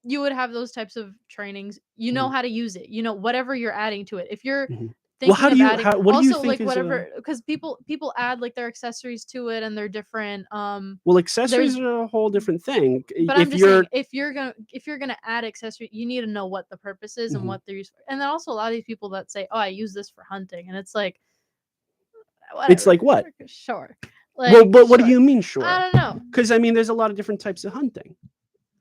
You would have those types of trainings. You know how to use it. You know whatever you're adding to it. If you're
Well, how do you
adding,
what do you
also
think
like
is
whatever because people add like their accessories to it and they're different
well, accessories are a whole different thing.
but I'm
If
just saying
you're
if you're gonna add accessory, you need to know what the purpose is and what they're used for. And then also a lot of these people that say, "Oh, I use this for hunting," and it's like,
it's
whatever.
like what?
Sure.
Well,
Like,
but what do
sure.
you mean, sure?
I don't know.
Because I mean, there's a lot of different types of hunting.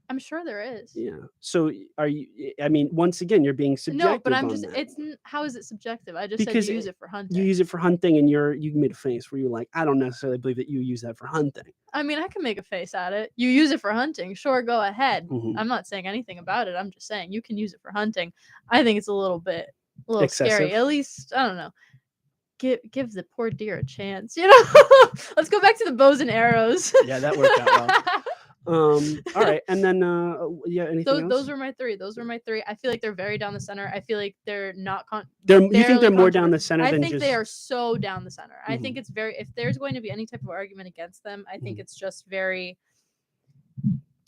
I'm sure there is.
Yeah. So are you? I mean, once again, you're being subjective.
No, but I'm
on
just
that.
it's how is it subjective? I just
Because
said you use it for hunting.
you use it for hunting, and you made a face where you're like, I don't necessarily believe that you use that for hunting.
I mean, I can make a face at it. You use it for hunting, sure, go ahead.
Mhm.
I'm not saying anything about it. I'm just saying you can use it for hunting. I think it's a little scary.
Excessive.
At least I don't know. Give the poor deer a chance, you know. Let's go back to the bows and arrows.
Yeah, that worked out well. All right, and then yeah, anything else?
Those were my 3. Those were my 3. I feel like they're very down the center. I feel like they're not
you think they're more down the center
I
than
think
just
they are so down the center. I
Mhm.
think it's very if there's going to be any type of argument against them, I think it's just very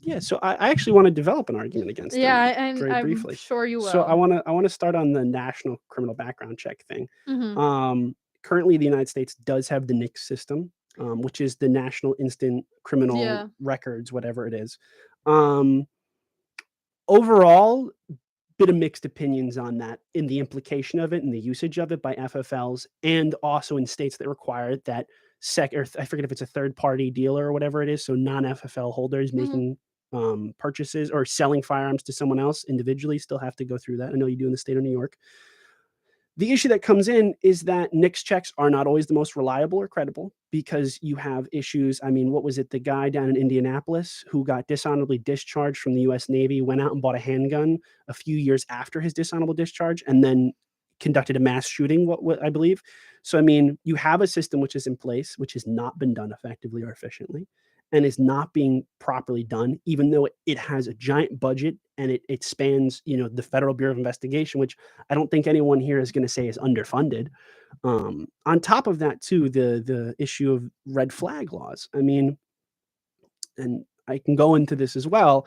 Yeah, so I actually want to develop an argument against them
and
very
I'm
briefly.
sure you will.
So I want to start on the national criminal background check thing.
Mhm.
Currently, the United States does have the NICS system, which is the National Instant Criminal Records, whatever it is. Overall, bit of mixed opinions on that in the implication of it and the usage of it by FFLs, and also in states that require that I forget if it's a third party dealer or whatever it is. So non-FFL holders making purchases or selling firearms to someone else individually still have to go through that. I know you do in the state of New York. The issue that comes in is that NICS checks are not always the most reliable or credible because you have issues. I mean, what was it? The guy down in Indianapolis who got dishonorably discharged from the US Navy went out and bought a handgun a few years after his dishonorable discharge and then conducted a mass shooting, what I believe. So, I mean, you have a system which is in place, which has not been done effectively or efficiently and is not being properly done, even though it has a giant budget and it spans, the Federal Bureau of Investigation, which I don't think anyone here is going to say is underfunded. On top of that, too, the issue of red flag laws. I mean, and I can go into this as well.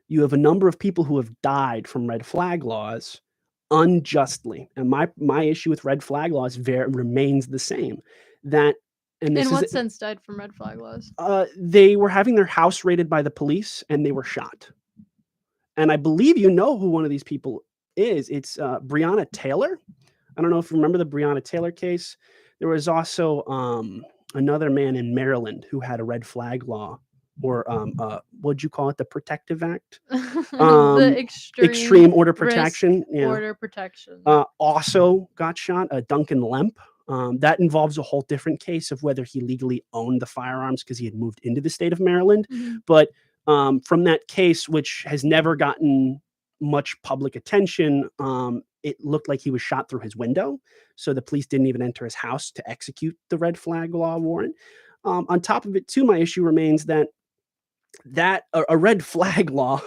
You have a number of people who have died from red flag laws unjustly, and my issue with red flag laws remains the same. That and this
In what
is
sense died from red flag laws?
they were having their house raided by the police and they were shot. And I believe you know who one of these people is. It's Breonna Taylor. I don't know if you remember the Breonna Taylor case. There was also another man in Maryland who had a red flag law, or what'd you call it? The Protective Act?
The
extreme order protection. Yeah.
Order protection.
Also got shot. Duncan Lemp. That involves a whole different case of whether he legally owned the firearms because he had moved into the state of Maryland. But from that case, which has never gotten much public attention, it looked like he was shot through his window. So the police didn't even enter his house to execute the red flag law warrant. On top of it, too, my issue remains that a red flag law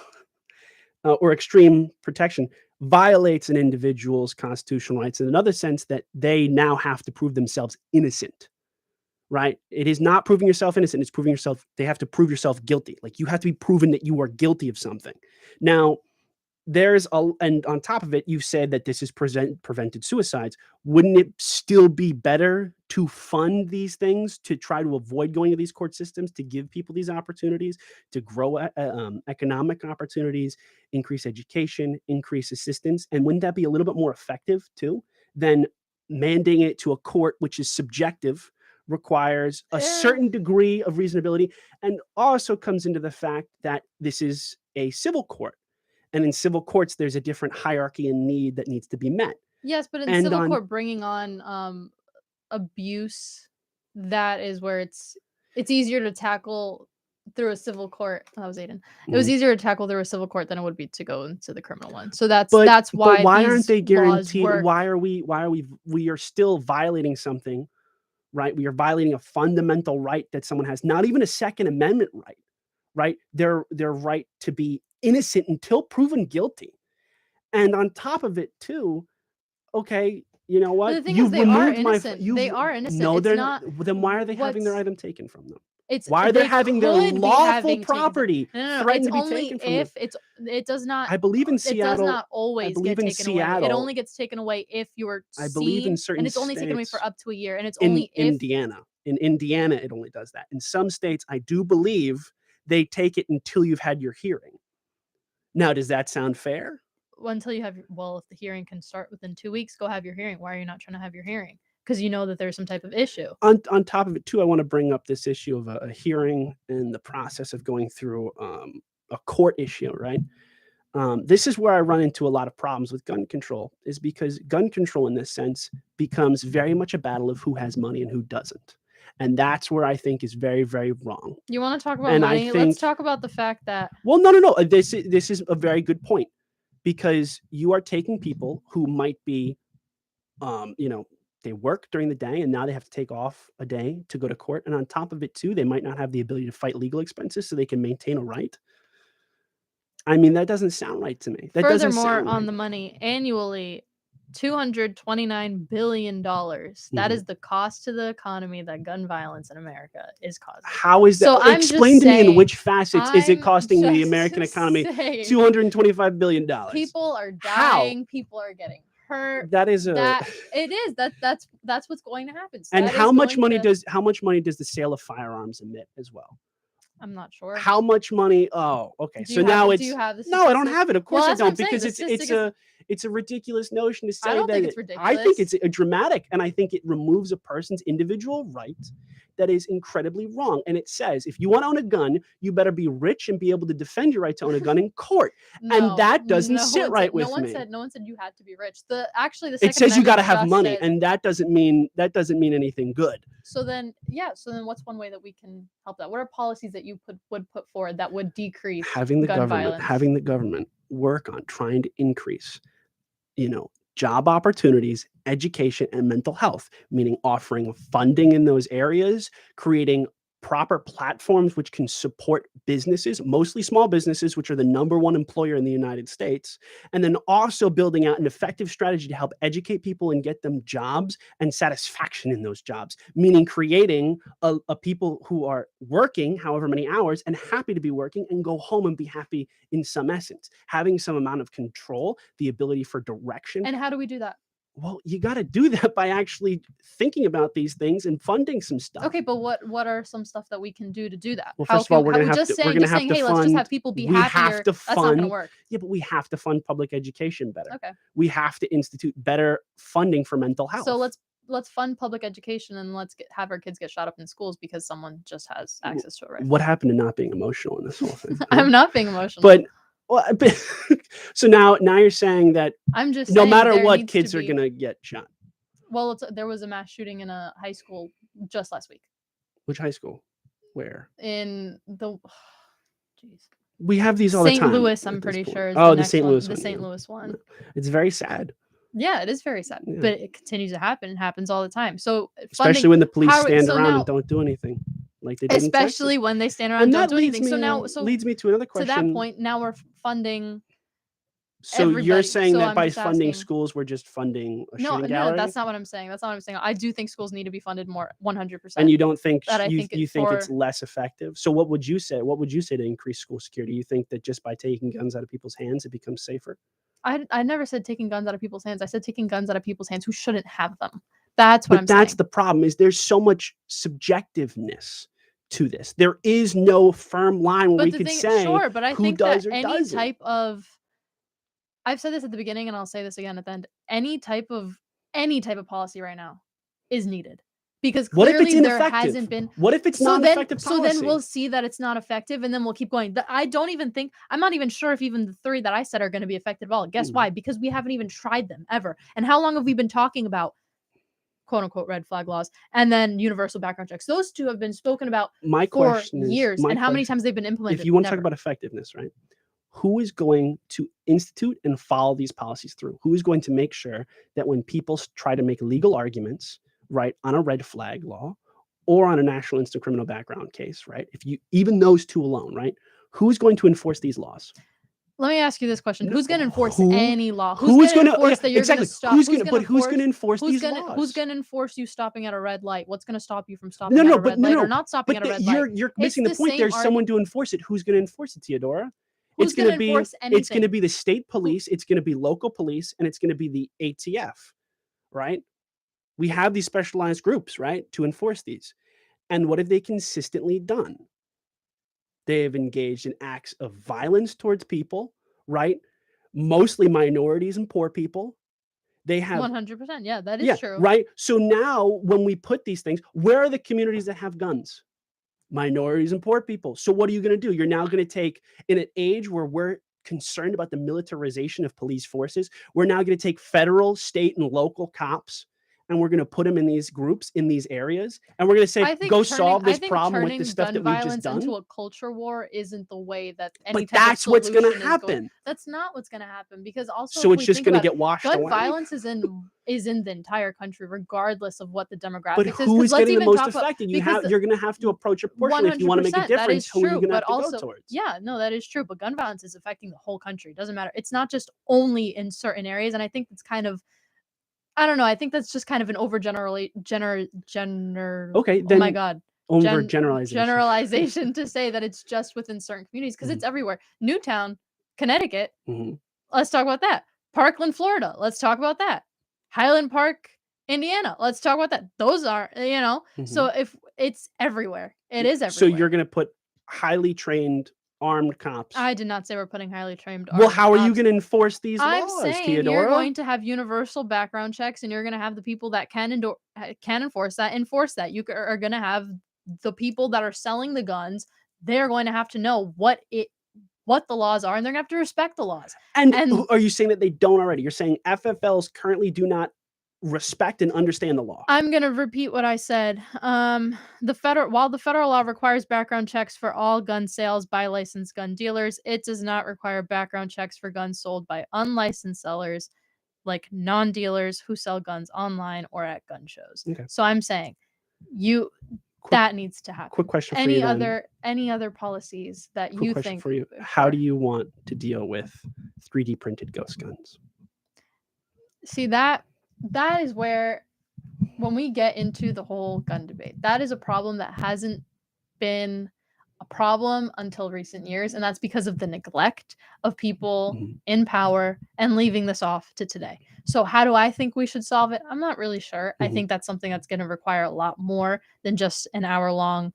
or extreme protection violates an individual's constitutional rights in another sense, that they now have to prove themselves innocent. Right? It is not proving yourself innocent. It's proving yourself. They have to prove yourself guilty. Like, you have to be proven that you are guilty of something. Now, and on top of it, you said that this has prevented suicides. Wouldn't it still be better to fund these things, to try to avoid going to these court systems, to give people these opportunities, to grow economic opportunities, increase education, increase assistance? And wouldn't that be a little bit more effective too than mandating it to a court, which is subjective, requires a certain degree of reasonability, and also comes into the fact that this is a civil court? And in civil courts, there's a different hierarchy and need that needs to be met.
Yes, but in civil court, bringing on abuse, that is where it's easier to tackle through a civil court. That was Aiden. It was easier to tackle through a civil court than it would be to go into the criminal one. So that's why.
But why aren't they guaranteed? Why are we are still violating something, right? We are violating a fundamental right that someone has, not even a Second Amendment right. Right? Their right to be innocent until proven guilty. And on top of it, too, okay, you know what?
But the thing is, they are innocent. They are innocent.
No, they're not. Then why are they having their item taken from them? Why are they having their lawful property threatened to be taken from them?
It does not.
I believe in Seattle.
It does not always get taken away. It only gets taken away if you are seen.
I believe in certain
and it's only
states,
taken away for up to a year. And it's only if
Indiana. In Indiana, it only does that. In some states, I do believe they take it until you've had your hearing. Now, does that sound fair?
Until you have, if the hearing can start within 2 weeks, go have your hearing. Why are you not trying to have your hearing? Because you know that there's some type of issue.
On top of it, too, I want to bring up this issue of a hearing and the process of going through a court issue, right? This is where I run into a lot of problems with gun control, is because gun control in this sense becomes very much a battle of who has money and who doesn't. And that's where I think is very, very wrong.
You want to talk about money? Let's talk about the fact that...
Well, no. This is a very good point, because you are taking people who might be, they work during the day and now they have to take off a day to go to court. And on top of it, too, they might not have the ability to fight legal expenses so they can maintain a right. I mean, that doesn't sound right to me.
Furthermore, on the money, annually, $229 billion. That is the cost to the economy that gun violence in America is causing.
How is that? So explain to me in which facets is it costing the American economy $225 billion?
People are dying. How? People are getting hurt. That's what's going to happen. So
and how much money does the sale of firearms emit as well?
I'm not sure.
How much money? Oh, okay.
Do
So
you have
now
it?
it's
Do you have the
no, I don't
statistic?
have it. Of
Well,
course I
that's what I'm
don't,
saying.
because
The statistic is
it's a ridiculous notion to
I
say
don't think
that
it's
I think
ridiculous.
it's a dramatic, and I think it removes a person's individual right that is incredibly wrong. And it says if you want to own a gun, you better be rich and be able to defend your right to own a gun in court. And
No,
that doesn't
no
sit
one
right
said no
with
one
me.
said no one said you had to be rich. Actually the
It
Second
says you got to
Amendment
have
just
money,
says,
and that doesn't mean anything good.
so then what's one way that we can help that? What are policies that you would put forward that would decrease
Having the
gun violence?
government work on trying to increase, job opportunities, education, and mental health, meaning offering funding in those areas, creating proper platforms which can support businesses, mostly small businesses, which are the number one employer in the United States, and then also building out an effective strategy to help educate people and get them jobs and satisfaction in those jobs, meaning creating a people who are working however many hours and happy to be working and go home and be happy in some essence, having some amount of control, the ability for direction.
And how do we do that?
Well, you got to do that by actually thinking about these things and funding some stuff.
Okay, but what are some stuff that we can do to do that?
Well, first of all, we're going to have to
saying, hey, let's just have people be happier. That's not going to work.
Yeah, but we have to fund public education better.
Okay.
We have to institute better funding for mental health.
So let's fund public education, and let's have our kids get shot up in schools because someone just has access to a rifle.
What happened to not being emotional in this whole thing?
I'm not being emotional.
But so now you're saying that
I'm just
no
saying
matter what, kids are going to get shot.
Well, there was a mass shooting in a high school just last week.
Which high school? Where?
In the jeez.
We have these all the time.
St. Louis, I'm pretty sure.
Oh, the St. Louis one.
The St. Louis one.
It's very sad.
Yeah, it is very sad, but it continues to happen. It happens all the time. So
especially when the police stand around and don't do anything. Like they did
especially when they stand around and don't do anything. So
leads me to another question.
To that point, now we're funding.
So everybody. You're saying that by funding schools, we're just funding a shooting gallery?
No, that's not what I'm saying. That's not what I'm saying. I do think schools need to be funded more, 100%.
And you don't think you think it's less effective? So what would you say? What would you say to increase school security? You think that just by taking guns out of people's hands, it becomes safer?
I never said taking guns out of people's hands. I said taking guns out of people's hands who shouldn't have them. That's what I'm saying. But that's
the problem, is there's so much subjectiveness to this. There is no firm line where we could say
sure, but I
who
think
does
that
or
any
doesn't.
type of I've said this at the beginning and I'll say this again at the end. Any type of policy right now is needed. Because clearly there hasn't been.
What if it's not effective policy?
So then we'll see that it's not effective, and then we'll keep going. I'm not even sure if even the 3 that I said are going to be effective at all. Guess why? Because we haven't even tried them ever. And how long have we been talking about quote unquote red flag laws and then universal background checks? Those 2 have been spoken about for years. And how many times they've been implemented?
If you want to talk about effectiveness, right? Who is going to institute and follow these policies through? Who is going to make sure that when people try to make legal arguments, right, on a red flag law or on a national instant criminal background case, right? Even those 2 alone, right? Who's going to enforce these laws?
Let me ask you this question: who's going to enforce any law?
Who's going to enforce
that you're going to stop?
Who's going to enforce these laws?
Who's going to enforce you stopping at a red light? What's going to stop you from stopping at a red light or not stopping at a red light?
You're missing the point. There's someone to enforce it. Who's going to enforce it, Teodora?
Who's going to enforce anything?
It's going to be the state police. It's going to be local police, and it's going to be the ATF, right? We have these specialized groups, right, to enforce these. And what have they consistently done? They have engaged in acts of violence towards people, right? Mostly minorities and poor people. They have
100%. Yeah, that is true.
Right. So now when we put these things, where are the communities that have guns? Minorities and poor people. So what are you going to do? You're now going to take, in an age where we're concerned about the militarization of police forces, we're now going to take federal, state, and local cops, and we're going to put them in these groups, in these areas, and we're going to say, go solve this problem with the stuff that we've just done.
Into a culture war isn't the way that
but that's what's going to happen.
That's not what's going to happen, because also
so it's just going to get washed away.
Gun violence is in the entire country, regardless of what the demographic
but
is.
Who is getting the most affected? You're going to have to approach it proportionally if you want to make a difference. Who are you going to have to go towards?
Yeah, no, that is true. But gun violence is affecting the whole country. It doesn't matter. It's not just only in certain areas, and I think it's kind of. I don't know. I think that's just kind of an overgeneralization.
Okay, then.
Oh my God.
Generalization
to say that it's just within certain communities, because it's everywhere. Newtown, Connecticut. Let's talk about that. Parkland, Florida. Let's talk about that. Highland Park, Indiana. Let's talk about that. Those are, So if it's everywhere, it is everywhere.
So you're going to put highly trained armed cops.
I did not say we're putting highly trained
Well,
armed
how are you
cops.
going to enforce these
I'm
laws,
saying
Teodora?
you're going to have universal background checks, and you're going to have the people that can enforce that. You are going to have the people that are selling the guns. They're going to have to know what the laws are, and they're going to have to respect the laws.
And are you saying that they don't already? You're saying FFLs currently do not respect and understand the law.
I'm going to repeat what I said. While the federal law requires background checks for all gun sales by licensed gun dealers, it does not require background checks for guns sold by unlicensed sellers, like non-dealers who sell guns online or at gun shows.
Okay.
So I'm saying that needs to happen.
Quick question for you then.
Any other policies that you think
for you. How do you want to deal with 3D printed ghost guns?
See, that is where, when we get into the whole gun debate, that is a problem that hasn't been a problem until recent years, and that's because of the neglect of people in power and leaving this off to today. So how do I think we should solve it? I'm not really sure. I think that's something that's going to require a lot more than just an hour-long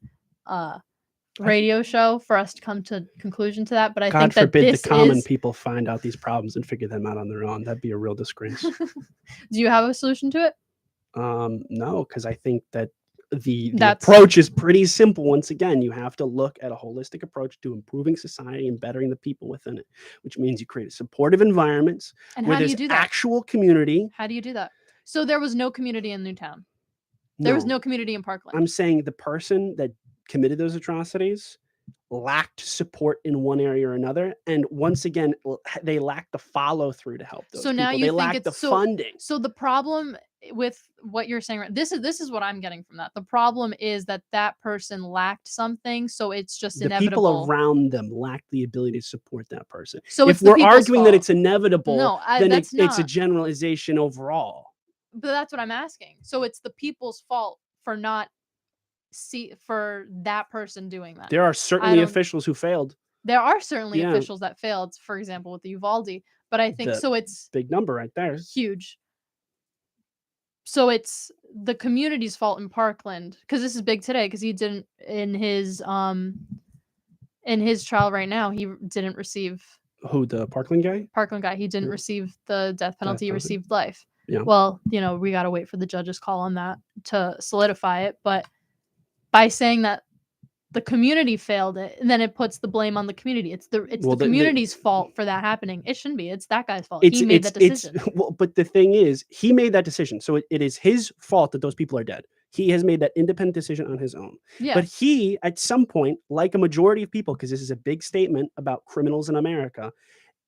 radio show for us to come to a conclusion to that. But I think that
God forbid the common people find out these problems and figure them out on their own. That'd be a real disgrace.
Do you have a solution to it?
No, because I think that the approach is pretty simple. Once again, you have to look at a holistic approach to improving society and bettering the people within it, which means you create supportive environments where there's actual community.
How do you do that? So there was no community in Newtown. There was no community in Parkland.
I'm saying the person that committed those atrocities lacked support in one area or another, and once again, they lacked the follow through to help those people.
Now you
they
think
lacked the funding.
So the problem with what you're saying, this is what I'm getting from that. The problem is that person lacked something, so it's just inevitable.
The people around them lacked the ability to support that person.
So
if we're arguing that it's inevitable, then it's a generalization overall.
But that's what I'm asking. So it's the people's fault for not for that person doing that.
There are certainly officials who failed.
There are certainly officials that failed, for example, with the Uvalde. But I think it's
big number right there.
Huge. So it's the community's fault in Parkland, because this is big today, because he didn't in his trial right now, he didn't receive.
Who, the Parkland guy?
Parkland guy. He didn't receive the death penalty. He received life.
Yeah.
Well, we got to wait for the judge's call on that to solidify it. But by saying that the community failed it, and then it puts the blame on the community. It's the community's fault for that happening. It shouldn't be. It's that guy's fault. He made that decision.
But the thing is, he made that decision. So it is his fault that those people are dead. He has made that independent decision on his own.
Yeah.
But he, at some point, like a majority of people, because this is a big statement about criminals in America,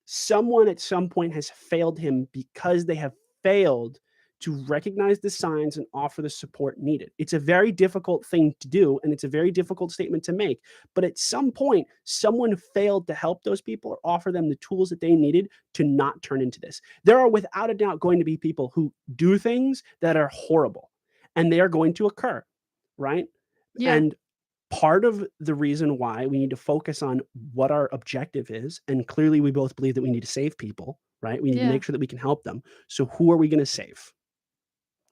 someone at some point has failed him because they have failed to recognize the signs and offer the support needed. It's a very difficult thing to do, and it's a very difficult statement to make. But at some point, someone failed to help those people or offer them the tools that they needed to not turn into this. There are without a doubt going to be people who do things that are horrible, and they are going to occur, right?
Yeah.
And part of the reason why we need to focus on what our objective is, and clearly we both believe that we need to save people, right? We need to make sure that we can help them. So who are we going to save?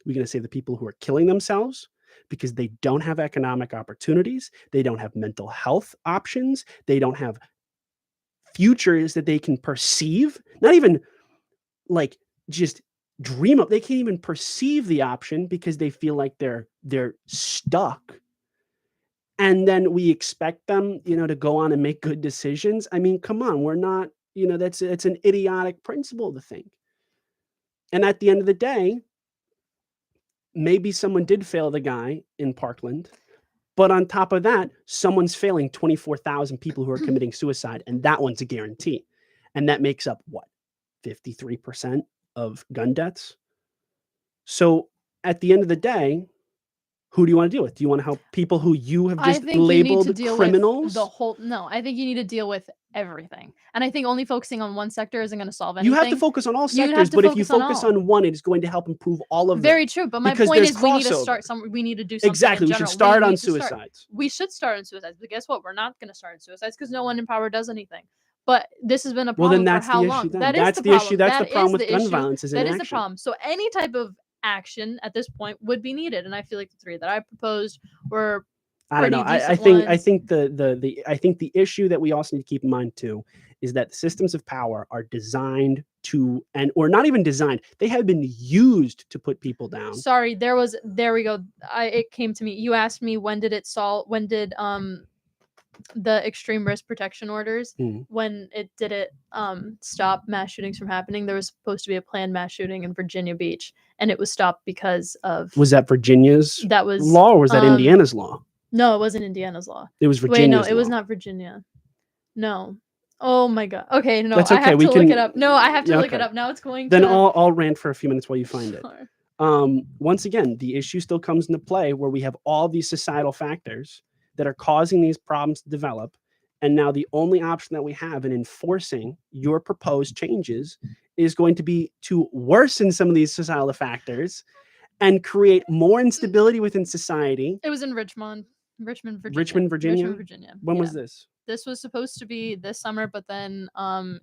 We're going to save the people who are killing themselves because they don't have economic opportunities. They don't have mental health options. They don't have futures that they can perceive, not even like just dream of. They can't even perceive the option because they feel like they're stuck. And then we expect them, to go on and make good decisions. I mean, come on, we're not, it's an idiotic principle to think. And at the end of the day, maybe someone did fail the guy in Parkland, but on top of that, someone's failing 24,000 people who are committing suicide, and that one's a guarantee. And that makes up what? 53% of gun deaths. So at the end of the day, who do you want to deal with? Do you want to help people who you have just labeled criminals?
No, I think you need to deal with everything. And I think only focusing on one sector isn't going to solve anything.
You have to focus on all sectors, but if you focus on one, it is going to help improve all of them.
Very true. But my point is we need to start we need to do something.
Exactly. We should start on suicides.
We should start on suicides. But guess what? We're not going to start on suicides because no one in power does anything. But this has been a problem for how long?
That's the issue. That's the problem with gun violence.
That is the problem. So any type of action at this point would be needed, and I feel like the three that I proposed were
I don't know. I think the issue that we also need to keep in mind too is that the systems of power are designed to, or not even designed, they have been used to put people down.
Sorry, there we go. It came to me. You asked me when did the extreme risk protection orders, when it stop mass shootings from happening. There was supposed to be a planned mass shooting in Virginia Beach, and it was stopped because of.
Was that Virginia's law, or was that Indiana's law?
No, it wasn't Indiana's law.
It was Virginia's
law. It was not Virginia. No. Oh my god. Okay, no, that's okay. I have to look it up. No, I have to look it up. Now it's going to.
Then I'll rant for a few minutes while you find it. Once again, the issue still comes into play where we have all these societal factors that are causing these problems to develop. And now the only option that we have in enforcing your proposed changes is going to be to worsen some of these societal factors and create more instability within society.
It was in Richmond, Virginia.
Richmond, Virginia. When was this?
This was supposed to be this summer, but then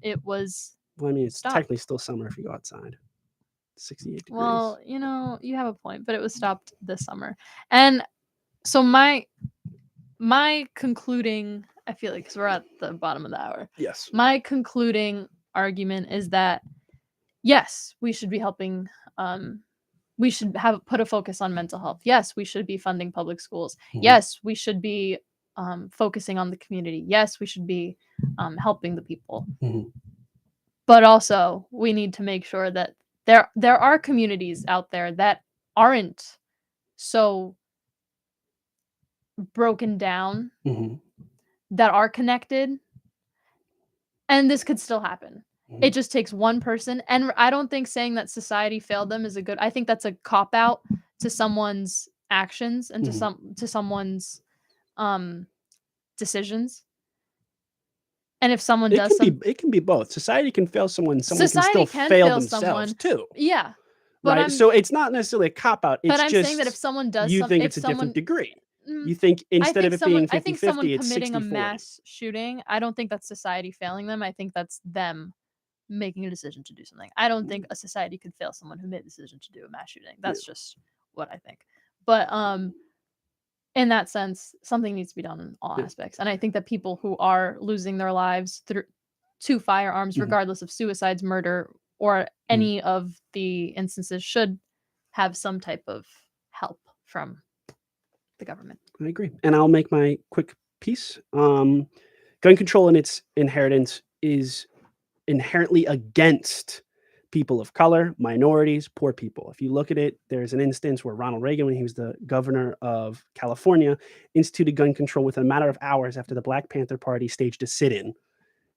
it was.
Well, I mean, it's technically still summer if you go outside. 68 degrees.
Well, you have a point, but it was stopped this summer. And so my concluding, I feel like, because we're at the bottom of the hour.
Yes.
My concluding argument is that, yes, we should be helping. We should put a focus on mental health. Yes, we should be funding public schools. Mm-hmm. Yes, we should be focusing on the community. Yes, we should be helping the people.
Mm-hmm.
But also, we need to make sure that there are communities out there that aren't so broken down,
mm-hmm.
that are connected, and this could still happen. Mm-hmm. It just takes one person, and I don't think saying that society failed them is a good. I think that's a cop out to someone's actions and
mm-hmm.
to someone's decisions. And if someone
it can be both. Society can fail someone. Someone can still fail themselves too.
Yeah,
but right. So it's not necessarily a cop out. It's
but I'm saying that if someone does,
you think it's a different degree. You think instead of it being 50-50,
I think someone
it's
committing
60-40.
a mass shooting. I don't think that's society failing them. I think that's them making a decision to do something. I don't think a society could fail someone who made a decision to do a mass shooting. That's just what I think. But in that sense, something needs to be done in all aspects. And I think that people who are losing their lives to firearms, mm-hmm. regardless of suicides, murder, or any of the instances, should have some type of help from the government.
I agree. And I'll make my quick piece. Gun control in its inheritance is inherently against people of color, minorities, poor people. If you look at it, there's an instance where Ronald Reagan, when he was the governor of California, instituted gun control within a matter of hours after the Black Panther Party staged a sit-in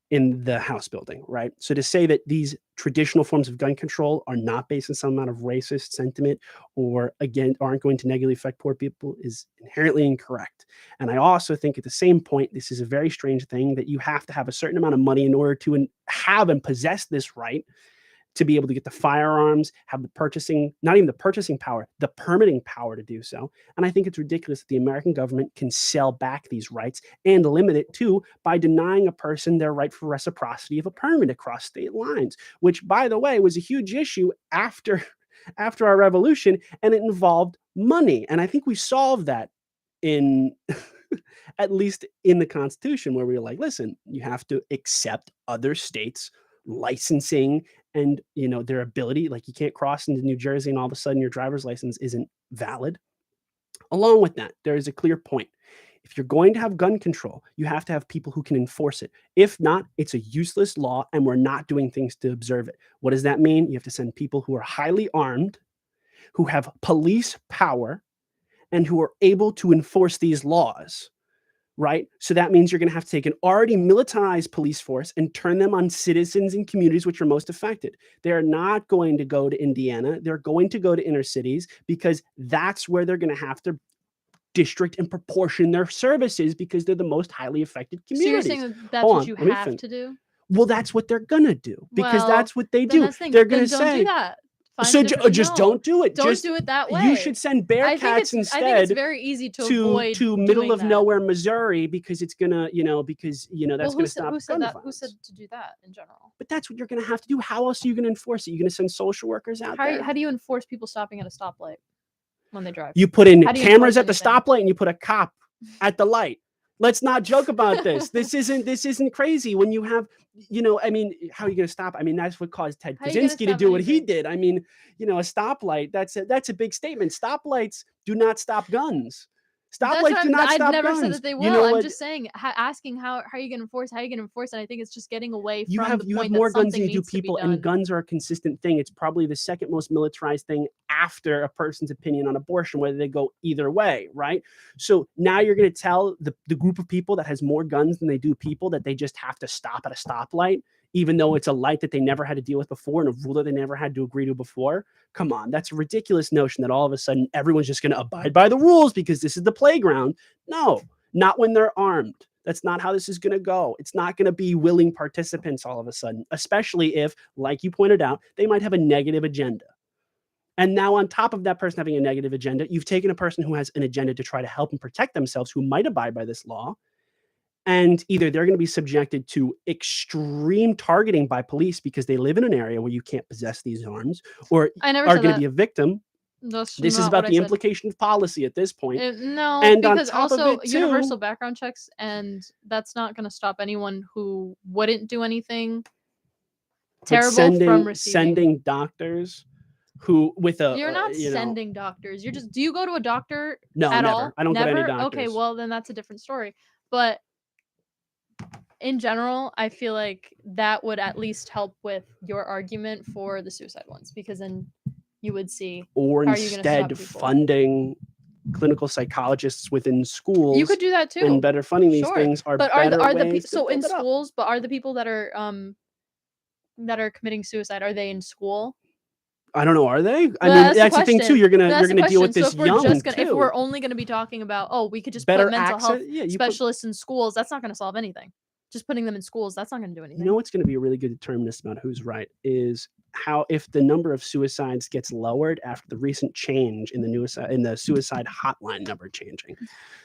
in the House building, right? So to say that these traditional forms of gun control are not based on some amount of racist sentiment or, again, aren't going to negatively affect poor people is inherently incorrect. And I also think at the same point, this is a very strange thing that you have to have a certain amount of money in order to have and possess this right, to be able to get the firearms, have the purchasing, not even the purchasing power, the permitting power to do so. And I think it's ridiculous that the American government can sell back these rights and limit it too by denying a person their right for reciprocity of a permit across state lines, which, by the way, was a huge issue after our revolution, and it involved money. And I think we solved that in at least in the Constitution, where we were like, listen, you have to accept other states' licensing and their ability. Like, you can't cross into New Jersey and all of a sudden your driver's license isn't valid. Along with that, there is a clear point. If you're going to have gun control, you have to have people who can enforce it. If not, it's a useless law and we're not doing things to observe it. What does that mean? You have to send people who are highly armed, who have police power, and who are able to enforce these laws. Right? So that means you're going to have to take an already militarized police force and turn them on citizens and communities which are most affected. They're not going to go to Indiana. They're going to go to inner cities because that's where they're going to have to district and proportion their services because they're the most highly affected communities.
So you're saying that's what you have to do?
Well, that's what they're going to do because that's what they do. They're going to say,
don't do that.
So just don't do it.
Don't do it that way.
You should send Bearcats instead.
I think it's very easy to avoid
to middle of nowhere Missouri because it's gonna, that's gonna stop gun violence.
Who said to do that in general?
But that's what you're gonna have to do. How else are you gonna enforce it? You're gonna send social workers out there.
How do you enforce people stopping at a stoplight when they drive?
You put in cameras at the stoplight and you put a cop at the light. Let's not joke about this. This isn't crazy. When you have, I mean, how are you going to stop? I mean, that's what caused Ted
How are you gonna
Kaczynski to
stop
do what he
anything?
did. I mean, a stoplight, that's a big statement. Stoplights do not stop guns.
That's what
Stoplights do not
I'd
stop
never said
guns.
that they
You
will.
know
I'm
what?
just saying, asking how are you gonna enforce? How are you gonna enforce? And I think it's just getting away
You
from the
have
point that
more guns than
something
you do
needs to be
people, and
done.
guns are a consistent thing. It's probably the second most militarized thing after a person's opinion on abortion, whether they go either way, right? So now you're going to tell the group of people that has more guns than they do people that they just have to stop at a stoplight, even though it's a light that they never had to deal with before and a rule that they never had to agree to before. Come on, that's a ridiculous notion that all of a sudden everyone's just going to abide by the rules because this is the playground. No, not when they're armed. That's not how this is going to go. It's not going to be willing participants all of a sudden, especially if, like you pointed out, they might have a negative agenda. And now, on top of that person having a negative agenda, you've taken a person who has an agenda to try to help and protect themselves, who might abide by this law. And either they're going to be subjected to extreme targeting by police because they live in an area where you can't possess these arms, or
I never
are
said
going to
that.
be a victim.
That's
This is
not
about
what I
the
said.
implication of policy at this point.
No,
And on
because
top of
also
it, too,
universal background checks, and that's not going to stop anyone who wouldn't do anything terrible from receiving.
sending doctors who with a
You're not sending doctors. You're just. Do you go to a doctor
no,
at
never.
all?
I don't go to any
Never?
doctors.
Okay, well then that's a different story. But in general, I feel like that would at least help with your argument for the suicide ones, because then you would see
or
how are you gonna stop
instead
people?
funding clinical psychologists within schools.
You could do that too.
And better funding these
Sure.
things are
But
better
are the
ways to
so in
build it up.
schools? But are the people that are committing suicide, are they in school?
I don't know. Are they? I mean,
That's
that's the thing too. You're gonna deal with
So
this
if we're
young
just gonna,
too.
if we're only gonna be talking about, oh, we could just
Better
put mental
access.
health
Yeah, you
specialists in schools, that's not gonna solve anything. Just putting them in schools, that's not gonna do anything.
You know what's going to be a really good determinant about who's right is how, if the number of suicides gets lowered after the recent change in the suicide hotline number changing.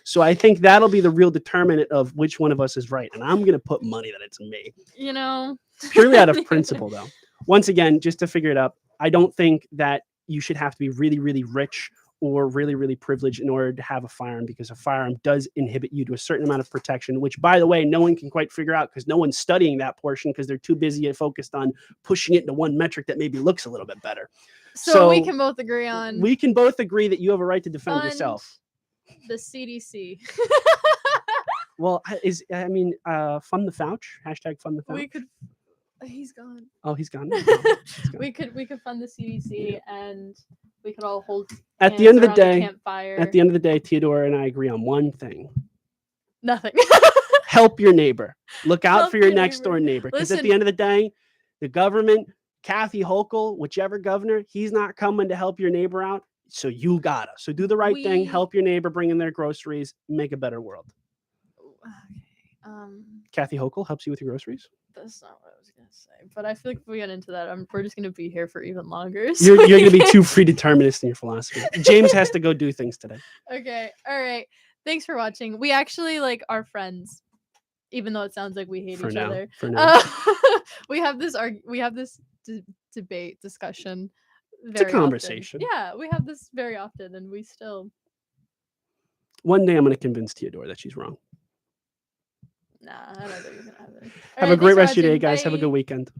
So I think that'll be the real determinant of which one of us is right. And I'm going to put money that it's me.
You know,
Purely out of principle, though. Once again, just to figure it up, I don't think that you should have to be really, really rich or really, really privileged in order to have a firearm, because a firearm does inhibit you to a certain amount of protection, which, by the way, no one can quite figure out because no one's studying that portion because they're too busy and focused on pushing it into one metric that maybe looks a little bit better.
So we can both agree on.
We can both agree that you have a right to defend yourself.
The CDC.
Well, fund the Fouch. Hashtag fund the Fouch.
We could. He's gone.
Oh, he's gone.
We could fund the CDC, and we could all hold
at the end of the day.
Campfire.
At the end of the day, Teodora and I agree on one thing.
Nothing.
Help your neighbor. Look out for your next door neighbor. Because at the end of the day, the government, Kathy Hochul, whichever governor, he's not coming to help your neighbor out. So you gotta. So do the right thing. Help your neighbor bring in their groceries. Make a better world.
Okay.
Kathy Hochul helps you with your groceries?
That's not what I was gonna say. But I feel like if we get into that, we're just gonna be here for even longer.
So you're gonna be too predeterminist in your philosophy. James has to go do things today. Okay.
All right. Thanks for watching. We actually are friends, even though it sounds like we hate each other.
For now.
We have this debate discussion.
It's a conversation.
Often. Yeah, we have this very often, and we still.
One day I'm gonna convince Teodora that she's wrong.
Nah, I don't think it's gonna happen.
Have a great rest of your day, guys. Bye. Have a good weekend.